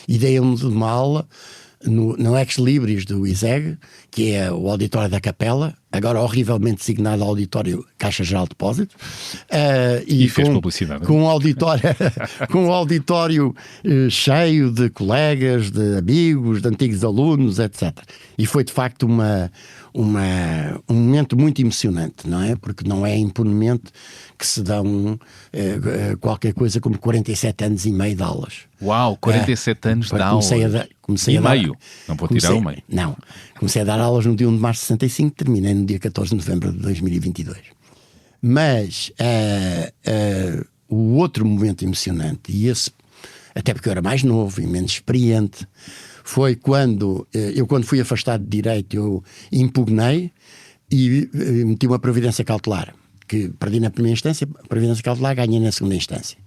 e dei-me uma aula no Ex Libris do ISEG, que é o auditório da Capela, agora horrivelmente designado auditório Caixa Geral de Depósitos, e fez publicidade. Com um auditório cheio de colegas, de amigos, de antigos alunos, etc. E foi de facto um momento muito emocionante, não é? Porque não é impunemente que se dão qualquer coisa como 47 anos e meio de aulas. Uau, 47 anos de aulas. Comecei a meio. Não vou tirar o meio. Não. Comecei a dar aulas no dia 1 de março de 65, terminei no dia 14 de novembro de 2022. Mas o outro momento emocionante, e esse, até porque eu era mais novo e menos experiente, foi quando fui afastado de Direito, eu impugnei e meti uma providência cautelar, que perdi na primeira instância, a providência cautelar ganhei na segunda instância.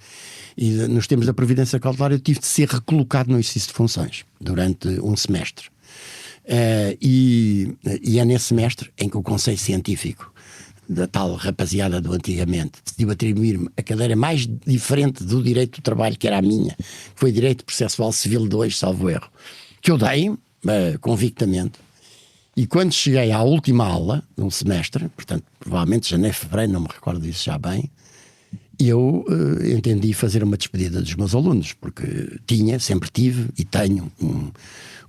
E nos termos da providência cautelar eu tive de ser recolocado no exercício de funções durante um semestre. E é nesse semestre em que o Conselho Científico da tal rapaziada do antigamente decidiu atribuir-me a cadeira mais diferente do direito do trabalho, que era a minha, que foi Direito Processual Civil 2, salvo erro, que eu dei convictamente. E quando cheguei à última aula de um semestre, portanto provavelmente janeiro, fevereiro, não me recordo disso já bem, eu entendi fazer uma despedida dos meus alunos, porque sempre tive e tenho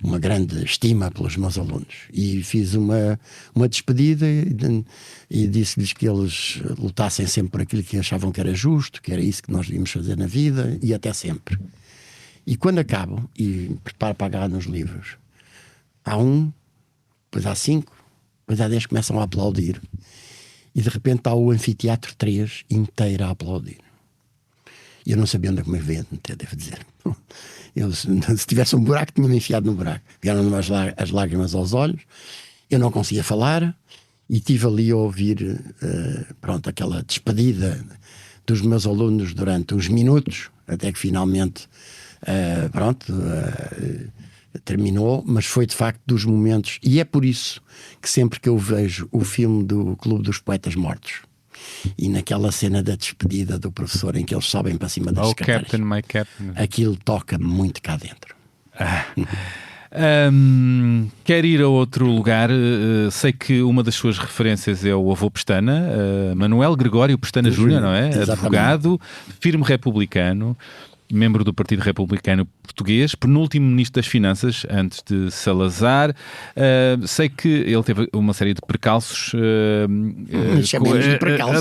uma grande estima pelos meus alunos. E fiz uma despedida e disse-lhes que eles lutassem sempre por aquilo que achavam que era justo, que era isso que nós devíamos fazer na vida e até sempre. E quando acabo e preparo para agarrar nos livros, há depois há 5, depois há 10 que começam a aplaudir. E de repente está o anfiteatro 3 inteiro a aplaudir. E eu não sabia onde é que me havia de meter, devo dizer. Se tivesse um buraco, tinha-me enfiado no buraco. Vieram-me as lágrimas aos olhos, eu não conseguia falar, e estive ali a ouvir pronto, aquela despedida dos meus alunos durante uns minutos, até que finalmente terminou, mas foi de facto dos momentos, e é por isso que sempre que eu vejo o filme do Clube dos Poetas Mortos e naquela cena da despedida do professor em que eles sobem para cima das escadas, Captain, my Captain, aquilo toca muito cá dentro. Quer ir a outro lugar? Sei que uma das suas referências é o avô Pestana, Manuel Gregório Pestana Júnior, não é? Exatamente. Advogado, firme republicano, membro do Partido Republicano Português, penúltimo ministro das Finanças antes de Salazar. Sei que ele teve uma série de percalços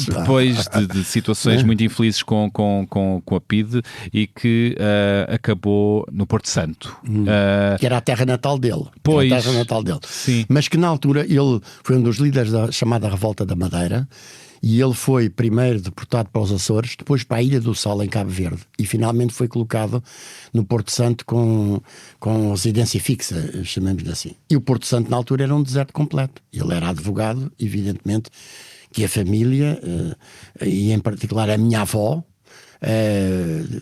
depois de situações muito infelizes com a PIDE e que acabou no Porto Santo. Que era a terra natal dele. Pois, era a terra natal dele. Sim. Mas que na altura ele foi um dos líderes da chamada Revolta da Madeira. E ele foi primeiro deportado para os Açores, depois para a Ilha do Sol, em Cabo Verde. E finalmente foi colocado no Porto Santo com residência fixa, chamemos-lhe assim. E o Porto Santo, na altura, era um deserto completo. Ele era advogado, evidentemente, que a família, e em particular a minha avó,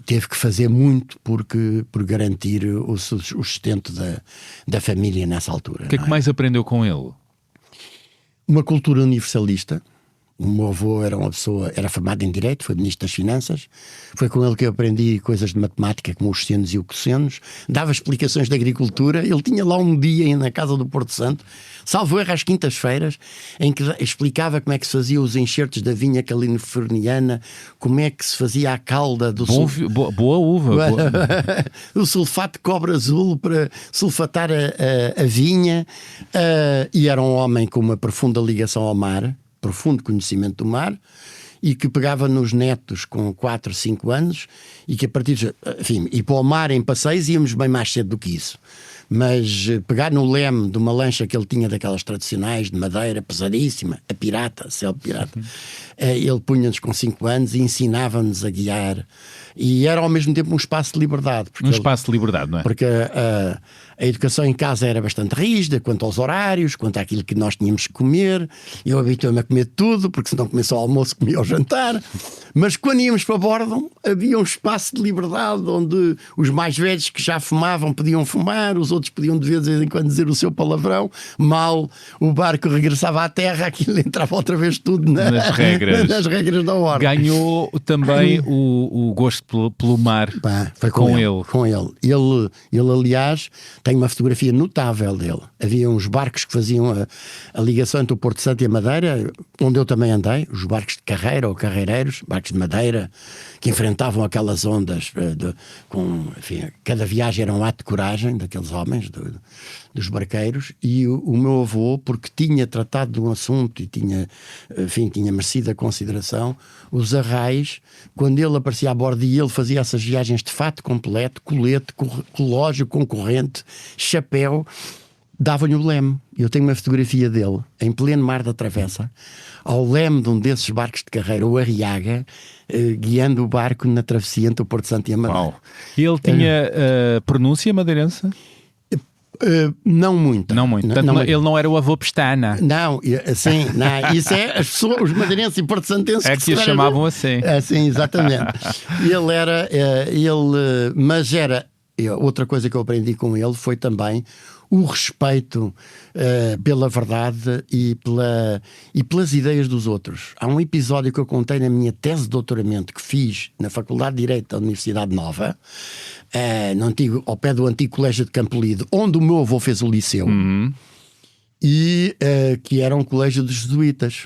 teve que fazer muito por garantir o sustento da família nessa altura. O que é que mais aprendeu com ele? Uma cultura universalista. O meu avô era formado em Direito, foi Ministro das Finanças. Foi com ele que eu aprendi coisas de matemática, como os senos e os cossenos. Dava explicações de agricultura. Ele tinha lá um dia na casa do Porto Santo, salvo erro às quintas-feiras, em que explicava como é que se fazia os enxertos da vinha califórniana, como é que se fazia a calda do boa uva. o sulfato de cobre azul para sulfatar a vinha. E era um homem com uma profunda ligação ao mar, profundo conhecimento do mar, e que pegava nos netos com 4, 5 anos e que a partir de... Enfim, e para o mar em passeios íamos bem mais cedo do que isso. Mas pegar no leme de uma lancha que ele tinha daquelas tradicionais de madeira, pesadíssima, a pirata, a céu pirata, ele punha-nos com 5 anos e ensinava-nos a guiar. E era ao mesmo tempo um espaço de liberdade. Espaço de liberdade, não é? Porque a educação em casa era bastante rígida quanto aos horários, quanto àquilo que nós tínhamos que comer. Eu habituei-me a comer tudo, porque se não comia ao almoço, comia ao jantar. Mas quando íamos para bordo, havia um espaço de liberdade onde os mais velhos que já fumavam podiam fumar, os outros podiam de vez em quando dizer o seu palavrão. Mal o barco regressava à terra, aquilo entrava outra vez tudo nas regras da ordem. Ganhou também o gosto pelo mar. Foi com ele. Ele, aliás, tem uma fotografia notável dele. Havia uns barcos que faziam a ligação entre o Porto Santo e a Madeira, onde eu também andei, os barcos de carreira ou carreireiros, barcos de madeira, que enfrentavam aquelas ondas enfim, cada viagem era um ato de coragem daqueles homens, dos barqueiros. E o meu avô, porque tinha tratado de um assunto e tinha merecido a consideração, os arrais, quando ele aparecia a bordo e ele fazia essas viagens de fato completo, colete, relógio com corrente, chapéu, dava-lhe o leme. Eu tenho uma fotografia dele em pleno mar da Travessa, ao leme de um desses barcos de carreira, o Arriaga, guiando o barco na travessia entre o Porto Santo e a Madeira. Wow. E ele tinha pronúncia madeirense? Não muito. Ele não era o avô Pestana. Não, assim, não, isso é as pessoas, os madeirenses e porto-santenses que se chamavam assim. Assim, exatamente. Mas era outra coisa que eu aprendi com ele foi também o respeito pela verdade e pelas ideias dos outros. Há um episódio que eu contei na minha tese de doutoramento que fiz na Faculdade de Direito da Universidade Nova, ao pé do antigo Colégio de Campolide, onde o meu avô fez o liceu, e que era um colégio de jesuítas.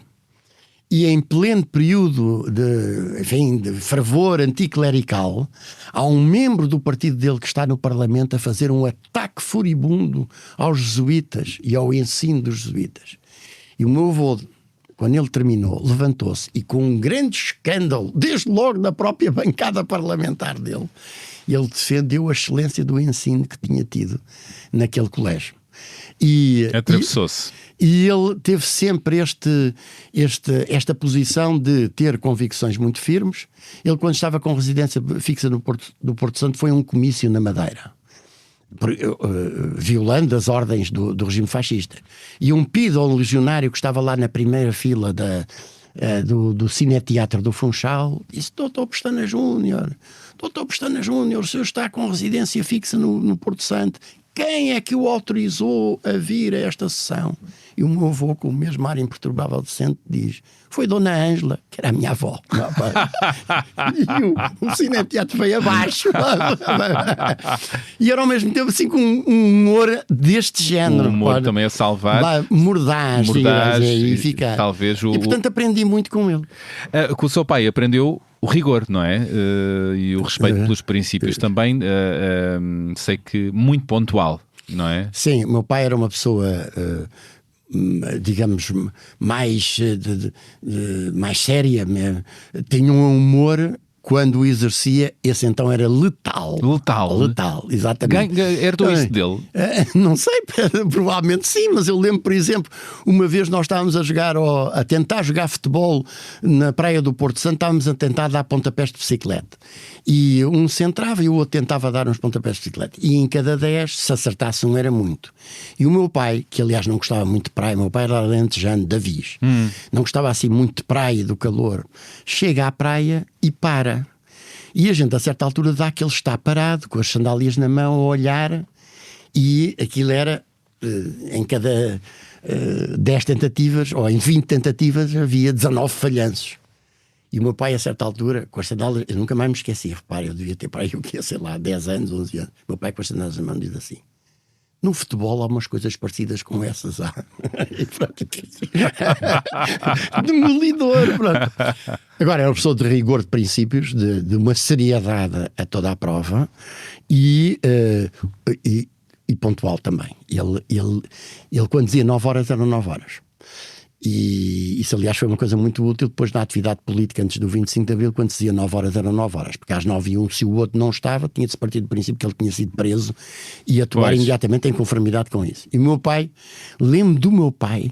E em pleno período de fervor anticlerical, há um membro do partido dele que está no Parlamento a fazer um ataque furibundo aos jesuítas e ao ensino dos jesuítas. E o meu avô, quando ele terminou, levantou-se e, com um grande escândalo, desde logo na própria bancada parlamentar dele, ele defendeu a excelência do ensino que tinha tido naquele colégio. Atravessou-se. E ele teve sempre esta posição de ter convicções muito firmes. Ele, quando estava com residência fixa no Porto Santo, foi a um comício na Madeira. violando as ordens do regime fascista. E um pido ao legionário que estava lá na primeira fila do Cineteatro do Funchal disse: Doutor Pestana Júnior, o senhor está com residência fixa no Porto Santo. Quem é que o autorizou a vir a esta sessão? E o meu avô, com o mesmo ar imperturbável decente, diz: foi Dona Ângela, que era a minha avó. E o cineteatro veio abaixo. E era ao mesmo tempo assim com um humor deste género. Um humor também a salvar. Mordaz. E fica. Talvez E portanto aprendi muito com ele. Com o seu pai aprendeu o rigor, não é? E o respeito pelos princípios também, sei que muito pontual, não é? Sim, o meu pai era uma pessoa, digamos, mais séria, tinha um humor. Quando o exercia, esse então era letal. Letal, exatamente. Herdou isso dele? Não sei, provavelmente sim, mas eu lembro, por exemplo, uma vez nós estávamos a tentar jogar futebol na praia do Porto Santo, estávamos a tentar dar pontapés de bicicleta. E um centrava e o outro tentava dar uns pontapés de bicicleta. E em cada 10, se acertasse um, era muito. E o meu pai, que aliás não gostava muito de praia, meu pai era alentejano, da Viz, não gostava assim muito de praia e do calor, chega à praia e para. E a gente a certa altura dá que ele está parado, com as sandálias na mão, a olhar, e aquilo era, em cada 10 tentativas, ou em 20 tentativas, havia 19 falhanços. E o meu pai, a certa altura, com as sandálias, eu nunca mais me esqueci, repare, eu devia ter para aí, sei lá, 10 anos, 11 anos. O meu pai, com as sandálias na mão, diz assim: no futebol há umas coisas parecidas com essas. E pronto. Demolidor, pronto. Agora, era uma pessoa de rigor de princípios, de uma seriedade a toda a prova e pontual também. Ele quando dizia 9 horas, eram 9 horas. E isso, aliás, foi uma coisa muito útil depois na atividade política antes do 25 de Abril, quando se dizia 9 horas, eram 9 horas, porque às 9h01, se o outro não estava, tinha de se partir do princípio que ele tinha sido preso e atuar imediatamente em conformidade com isso. E o meu pai, lembro do meu pai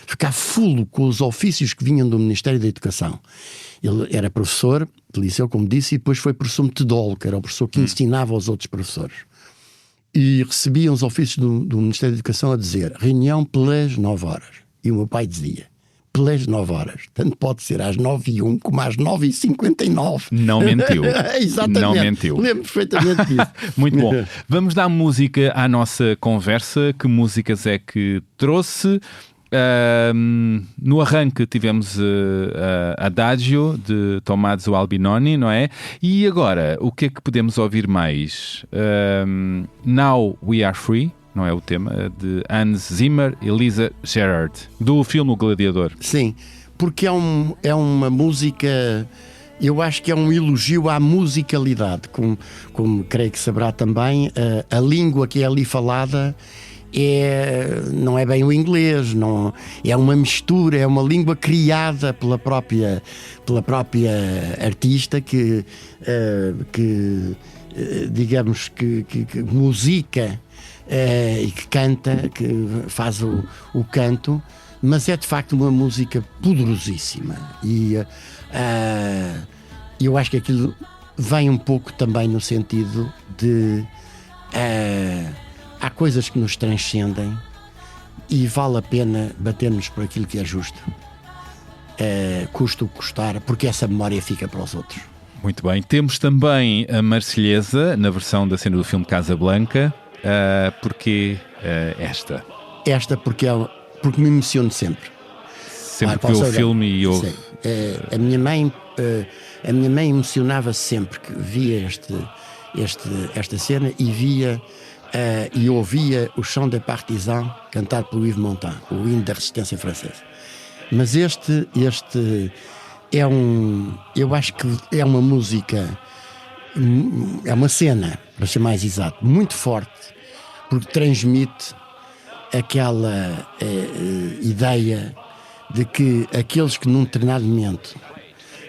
ficar fulo com os ofícios que vinham do Ministério da Educação. Ele era professor de liceu, como disse, e depois foi professor metodólogo, que era o professor que ensinava aos outros professores. E recebia os ofícios do Ministério da Educação a dizer: reunião pelas 9 horas. E o meu pai dizia: pelas 9 horas, tanto pode ser às 9h01 como às 9h59. Não mentiu. Exatamente. Não mentiu. Lembro perfeitamente disso. Muito bom. Vamos dar música à nossa conversa. Que músicas é que trouxe? No arranque tivemos Adagio de Tommaso Albinoni, não é? E agora, o que é que podemos ouvir mais? Now We Are Free, não é o tema, de Hans Zimmer e Lisa Gerrard, do filme O Gladiador. Sim, porque é uma música, eu acho que é um elogio à musicalidade, como creio que saberá também, a língua que é ali falada não é bem o inglês, não, é uma mistura, é uma língua criada pela própria artista que digamos que musica e que canta, que faz o canto, mas é de facto uma música poderosíssima e eu acho que aquilo vem um pouco também no sentido de há coisas que nos transcendem e vale a pena bater-nos por aquilo que é justo, custa o que custar, porque essa memória fica para os outros. Muito bem, temos também a Marselhesa na versão da cena do filme Casablanca. Porque esta? Esta porque me emociono sempre. Sempre que vê o filme e ouve. A minha mãe emocionava-se sempre que via esta cena e via e ouvia o Chant des Partisans cantado por Yves Montand, o hino da resistência francesa. Mas este eu acho que é uma música, é uma cena, para ser mais exato, muito forte, porque transmite aquela ideia de que aqueles que num determinado momento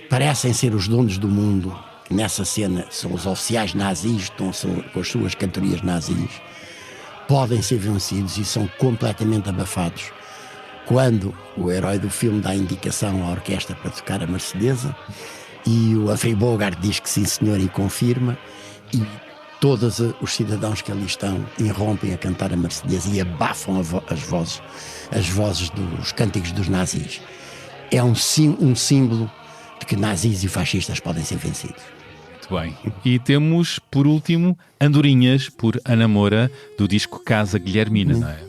parecem ser os donos do mundo, nessa cena são os oficiais nazis, estão com as suas cantorias nazis, podem ser vencidos e são completamente abafados quando o herói do filme dá indicação à orquestra para tocar a Mercedesa e o Humphrey Bogart diz que sim senhor e confirma, todos os cidadãos que ali estão irrompem a cantar a Marselhesa e abafam as vozes dos cânticos dos nazis. É um símbolo de que nazis e fascistas podem ser vencidos. Muito bem. E temos, por último, Andorinhas, por Ana Moura, do disco Casa Guilhermina, não é?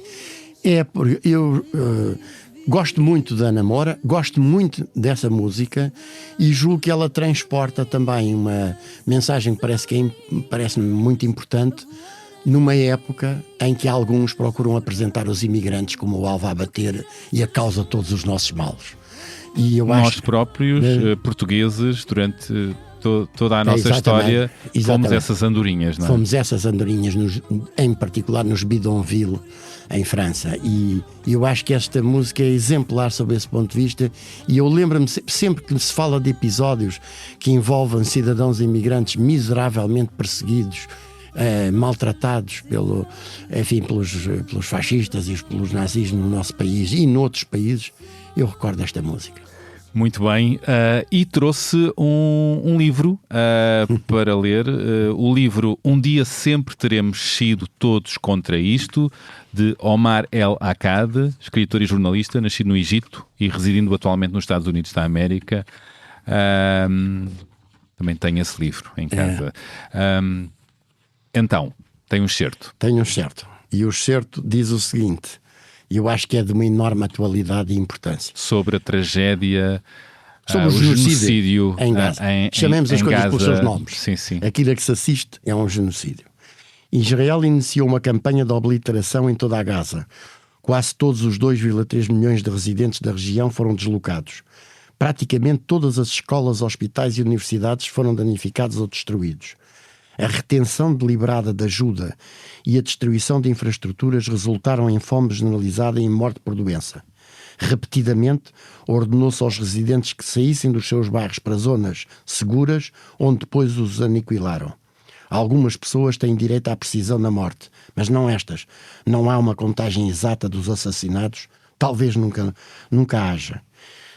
É, porque eu gosto muito da Ana Moura, gosto muito dessa música e julgo que ela transporta também uma mensagem que parece-me muito importante numa época em que alguns procuram apresentar os imigrantes como o alvo a bater e a causa de todos os nossos males. E eu Nós acho próprios, portugueses, durante toda a nossa história, fomos exatamente. essas andorinhas, não é? Fomos essas andorinhas, em particular nos Bidonville, em França. E eu acho que esta música é exemplar sob esse ponto de vista. E eu lembro-me sempre que se fala de episódios que envolvem cidadãos imigrantes miseravelmente perseguidos, maltratados pelos fascistas e pelos nazis no nosso país e noutros países, eu recordo esta música. Muito bem, e trouxe um livro para ler, o livro Um Dia Sempre Teremos Sido Todos Contra Isto, de Omar El Akkad, escritor e jornalista, nascido no Egito e residindo atualmente nos Estados Unidos da América. Também tenho esse livro em casa. Então, tem um excerto. Tem um excerto. E o excerto diz o seguinte... E eu acho que é de uma enorme atualidade e importância. Sobre a tragédia, sobre o genocídio em Gaza. Chamemos as coisas pelos seus nomes. Sim, sim. Aquilo a que se assiste é um genocídio. Israel iniciou uma campanha de obliteração em toda a Gaza. Quase todos os 2,3 milhões de residentes da região foram deslocados. Praticamente todas as escolas, hospitais e universidades foram danificados ou destruídos. A retenção deliberada de ajuda e a destruição de infraestruturas resultaram em fome generalizada e em morte por doença. Repetidamente, ordenou-se aos residentes que saíssem dos seus bairros para zonas seguras, onde depois os aniquilaram. Algumas pessoas têm direito à precisão da morte, mas não estas. Não há uma contagem exata dos assassinados, talvez nunca haja.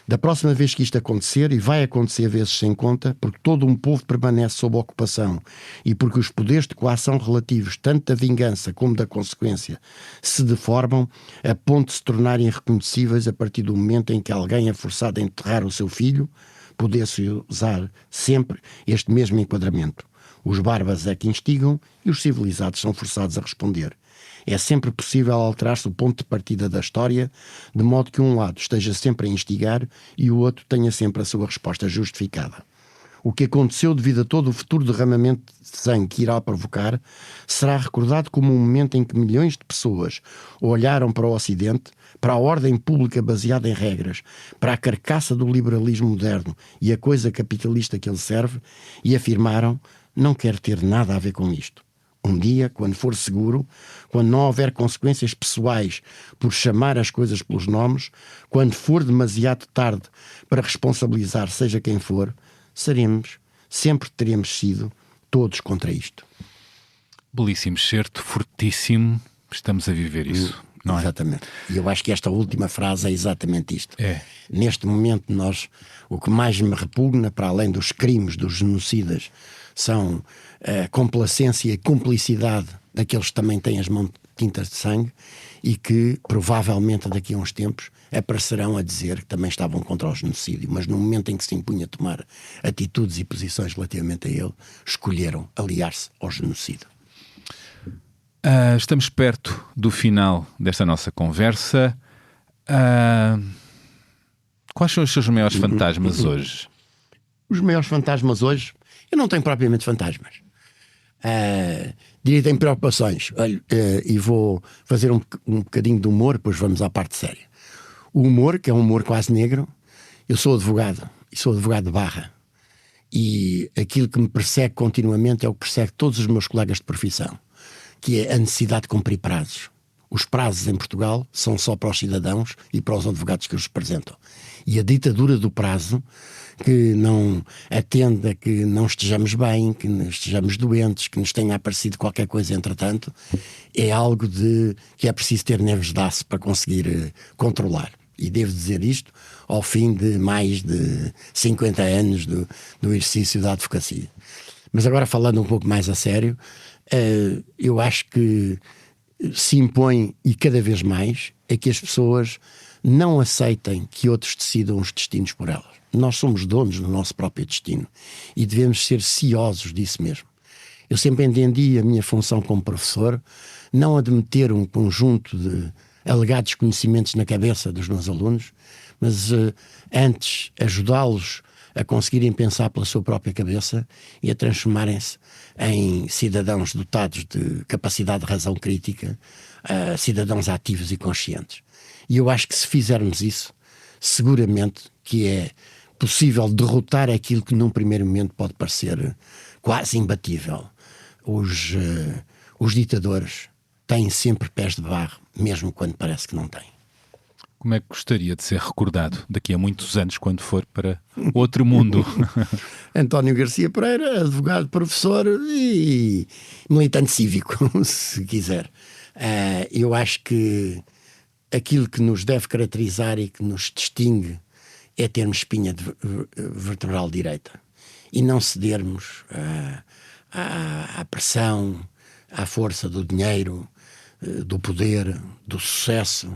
Da próxima vez que isto acontecer, e vai acontecer vezes sem conta, porque todo um povo permanece sob ocupação e porque os poderes de coação relativos, tanto da vingança como da consequência, se deformam a ponto de se tornarem irreconhecíveis a partir do momento em que alguém é forçado a enterrar o seu filho, poder-se usar sempre este mesmo enquadramento. Os bárbaros é que instigam e os civilizados são forçados a responder. É sempre possível alterar-se o ponto de partida da história, de modo que um lado esteja sempre a instigar e o outro tenha sempre a sua resposta justificada. O que aconteceu devido a todo o futuro derramamento de sangue que irá provocar será recordado como um momento em que milhões de pessoas olharam para o Ocidente, para a ordem pública baseada em regras, para a carcaça do liberalismo moderno e a coisa capitalista que ele serve, e afirmaram: não quero ter nada a ver com isto. Um dia, quando for seguro, quando não houver consequências pessoais por chamar as coisas pelos nomes, quando for demasiado tarde para responsabilizar seja quem for, sempre teremos sido todos contra isto. Belíssimo excerto, fortíssimo. Estamos a viver isso, não é? Exatamente. E eu acho que esta última frase é exatamente isto. É. Neste momento, o que mais me repugna, para além dos crimes dos genocidas, são a complacência e cumplicidade daqueles que também têm as mãos tintas de sangue e que provavelmente daqui a uns tempos aparecerão a dizer que também estavam contra o genocídio, mas no momento em que se impunha tomar atitudes e posições relativamente a ele, escolheram aliar-se ao genocídio. Estamos perto do final desta nossa conversa. Quais são os seus maiores fantasmas hoje? Os maiores fantasmas hoje... Eu não tenho propriamente fantasmas. Diria que tenho preocupações. E vou fazer um bocadinho de humor, depois vamos à parte séria. O humor, que é um humor quase negro. Eu sou advogado, e sou advogado de barra. E aquilo que me persegue continuamente é o que persegue todos os meus colegas de profissão, que é a necessidade de cumprir prazos. Os prazos em Portugal são só para os cidadãos e para os advogados que os representam. E a ditadura do prazo, que não atende a que não estejamos bem, que estejamos doentes, que nos tenha aparecido qualquer coisa entretanto, é algo que é preciso ter nervos de aço para conseguir controlar. E devo dizer isto ao fim de mais de 50 anos do exercício da advocacia. Mas agora falando um pouco mais a sério, eu acho que se impõe, e cada vez mais, é que as pessoas não aceitem que outros decidam os destinos por elas. Nós somos donos do nosso próprio destino e devemos ser ciosos disso mesmo. Eu sempre entendi a minha função como professor não a de meter um conjunto de alegados conhecimentos na cabeça dos meus alunos, mas antes ajudá-los a conseguirem pensar pela sua própria cabeça e a transformarem-se em cidadãos dotados de capacidade de razão crítica, cidadãos ativos e conscientes. E eu acho que se fizermos isso, seguramente que é possível derrotar aquilo que num primeiro momento pode parecer quase imbatível. Os ditadores têm sempre pés de barro, mesmo quando parece que não têm. Como é que gostaria de ser recordado daqui a muitos anos, quando for para outro mundo? António Garcia Pereira, advogado, professor e militante cívico, se quiser. Eu acho que aquilo que nos deve caracterizar e que nos distingue é termos espinha vertebral direita e não cedermos à pressão, à força do dinheiro, do poder, do sucesso,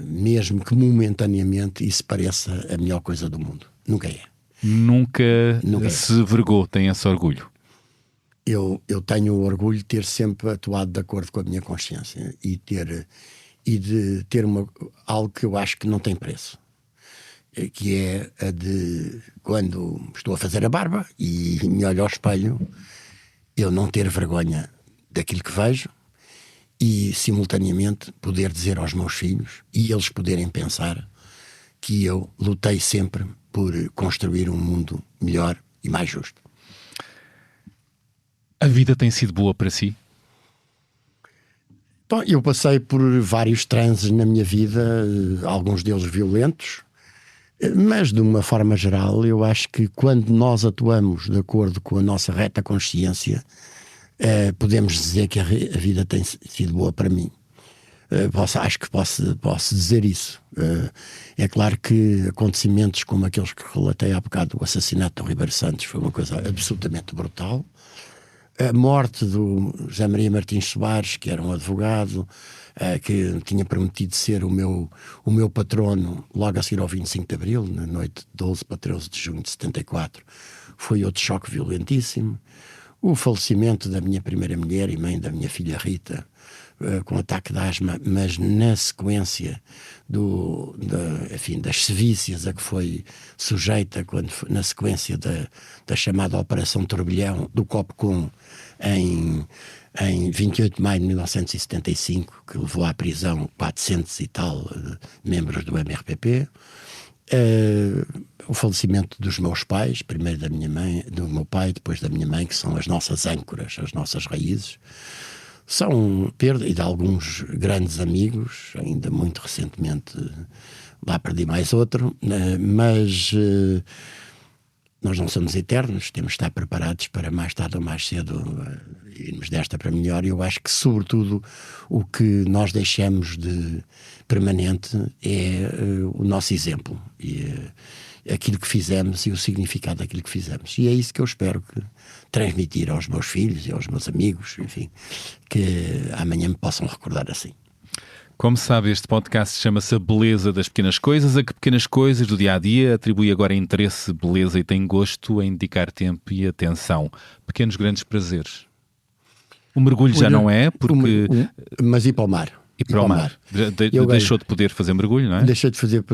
mesmo que momentaneamente isso pareça a melhor coisa do mundo. Nunca é. Nunca é. Se vergou, tem esse orgulho? Eu tenho o orgulho de ter sempre atuado de acordo com a minha consciência e de ter algo que eu acho que não tem preço, que é a de, quando estou a fazer a barba e me olho ao espelho, eu não ter vergonha daquilo que vejo e, simultaneamente, poder dizer aos meus filhos e eles poderem pensar que eu lutei sempre por construir um mundo melhor e mais justo. A vida tem sido boa para si? Bom, eu passei por vários transes na minha vida, alguns deles violentos, mas de uma forma geral eu acho que quando nós atuamos de acordo com a nossa reta consciência, podemos dizer que a vida tem sido boa para mim. Acho que posso dizer isso. É claro que acontecimentos como aqueles que relatei há bocado, o assassinato do Ribeiro Santos, foi uma coisa absolutamente brutal. A morte do José Maria Martins Soares, que era um advogado, que tinha prometido ser o meu patrono logo a seguir ao 25 de Abril, na noite de 12 para 13 de junho de 74, foi outro choque violentíssimo. O falecimento da minha primeira mulher e mãe da minha filha Rita, com ataque de asma, mas na sequência das sevícias a que foi sujeita na sequência da chamada Operação Turbilhão do Copcom em 28 de maio de 1975, que levou à prisão 400 e tal membros do MRPP. O falecimento dos meus pais, primeiro da minha mãe, do meu pai, depois da minha mãe, que são as nossas âncoras, as nossas raízes. São perda, e de alguns grandes amigos, ainda muito recentemente lá perdi mais outro, mas nós não somos eternos, temos de estar preparados para mais tarde ou mais cedo irmos desta para melhor. E eu acho que, sobretudo, o que nós deixamos de permanente é o nosso exemplo e aquilo que fizemos e o significado daquilo que fizemos. E é isso que eu espero transmitir aos meus filhos e aos meus amigos, enfim, que amanhã me possam recordar assim. Como sabe, este podcast chama-se A Beleza das Pequenas Coisas, a que pequenas coisas do dia-a-dia atribui agora interesse, beleza e tem gosto em dedicar tempo e atenção. Pequenos grandes prazeres. O mergulho já não é, porque... Mas ir para o mar. E para o mar. Deixou de poder fazer mergulho, não é? Deixei de fazer.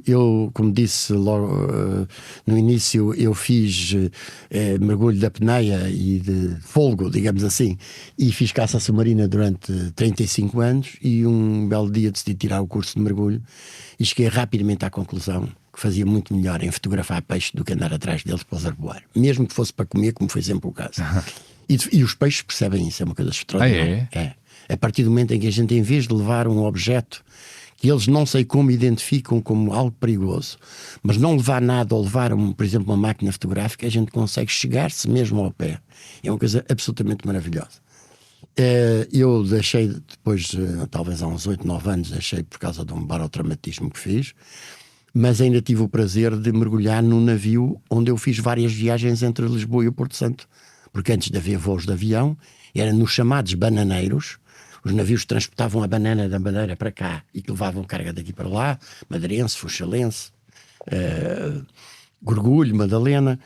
Eu, como disse logo no início, eu fiz mergulho de apneia e de folgo, digamos assim, e fiz caça submarina durante 35 anos e um belo dia decidi tirar o curso de mergulho e cheguei rapidamente à conclusão que fazia muito melhor em fotografar peixes do que andar atrás deles para os arboar. Mesmo que fosse para comer, como foi sempre o caso. E os peixes percebem isso, é uma coisa extraordinária. É? A partir do momento em que a gente, em vez de levar um objeto que eles não sei como identificam como algo perigoso, mas não levar nada ou levar, por exemplo, uma máquina fotográfica, a gente consegue chegar-se mesmo ao pé. É uma coisa absolutamente maravilhosa. Eu deixei, depois, talvez há uns 8, 9 anos, deixei por causa de um barotraumatismo que fiz. mas ainda tive o prazer de mergulhar num navio onde eu fiz várias viagens entre Lisboa e o Porto Santo, porque antes de haver voos de avião, era nos chamados bananeiros. Os navios transportavam a banana da Madeira para cá e que levavam carga daqui para lá, madeirense, funchalense, Gorgulho, Madalena,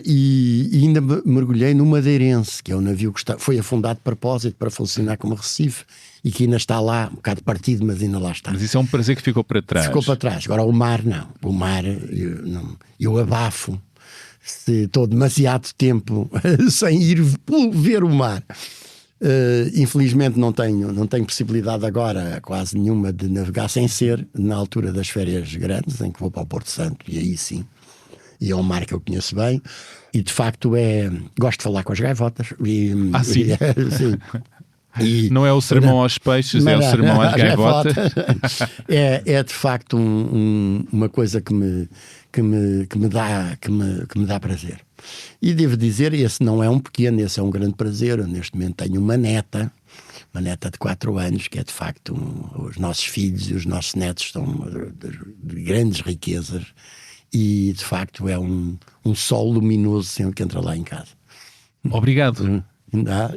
e ainda mergulhei no Madeirense, que é um navio que foi afundado de propósito para funcionar como Recife e que ainda está lá, um bocado partido, mas ainda lá está. Mas isso é um prazer que ficou para trás. Ficou para trás. Agora o mar não. O mar eu abafo se estou demasiado tempo sem ir ver o mar. Infelizmente não tenho possibilidade agora quase nenhuma de navegar, sem ser na altura das férias grandes, em que vou para o Porto Santo, e aí sim, e é um mar que eu conheço bem, e de facto gosto de falar com as gaivotas. Sim? Sim. E, não é o sermão aos peixes, é o sermão às gaivotas. É de facto uma coisa que me dá prazer. E devo dizer, esse não é um pequeno, esse é um grande prazer. Eu, neste momento, tenho uma neta de 4 anos, que é de facto os nossos filhos e os nossos netos são de grandes riquezas, e de facto é um sol luminoso sempre que entra lá em casa. Obrigado.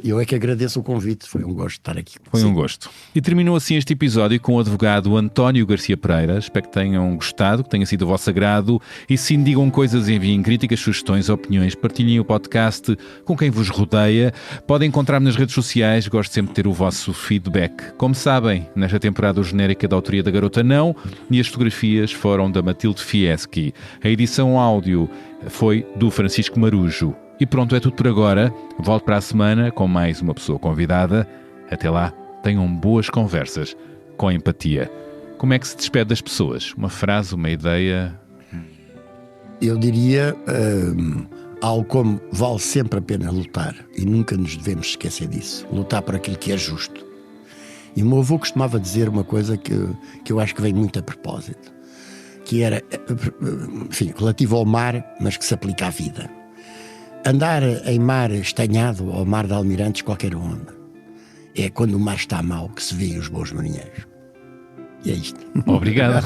Eu é que agradeço o convite, foi um gosto estar aqui. Foi um gosto. E terminou assim este episódio com o advogado António Garcia Pereira. Espero que tenham gostado, que tenha sido o vosso agrado. E sim, digam coisas, enviem críticas, sugestões, opiniões, partilhem o podcast com quem vos rodeia. Podem encontrar-me nas redes sociais, gosto sempre de ter o vosso feedback. Como sabem, nesta temporada o genérico é da autoria da Garota Não e as fotografias foram da Matilde Fieschi. A edição áudio foi do Francisco Marujo. E pronto, é tudo por agora. Volto para a semana com mais uma pessoa convidada. Até lá, tenham boas conversas com empatia. Como é que se despede das pessoas? Uma frase, uma ideia? Eu diria algo como: vale sempre a pena lutar e nunca nos devemos esquecer disso. Lutar por aquilo que é justo. E o meu avô costumava dizer uma coisa que eu acho que vem muito a propósito, que era, enfim, relativo ao mar, mas que se aplica à vida. Andar em mar estanhado ou mar de almirantes, qualquer onda. É quando o mar está mau que se vê os bons marinheiros. E é isto. Obrigado.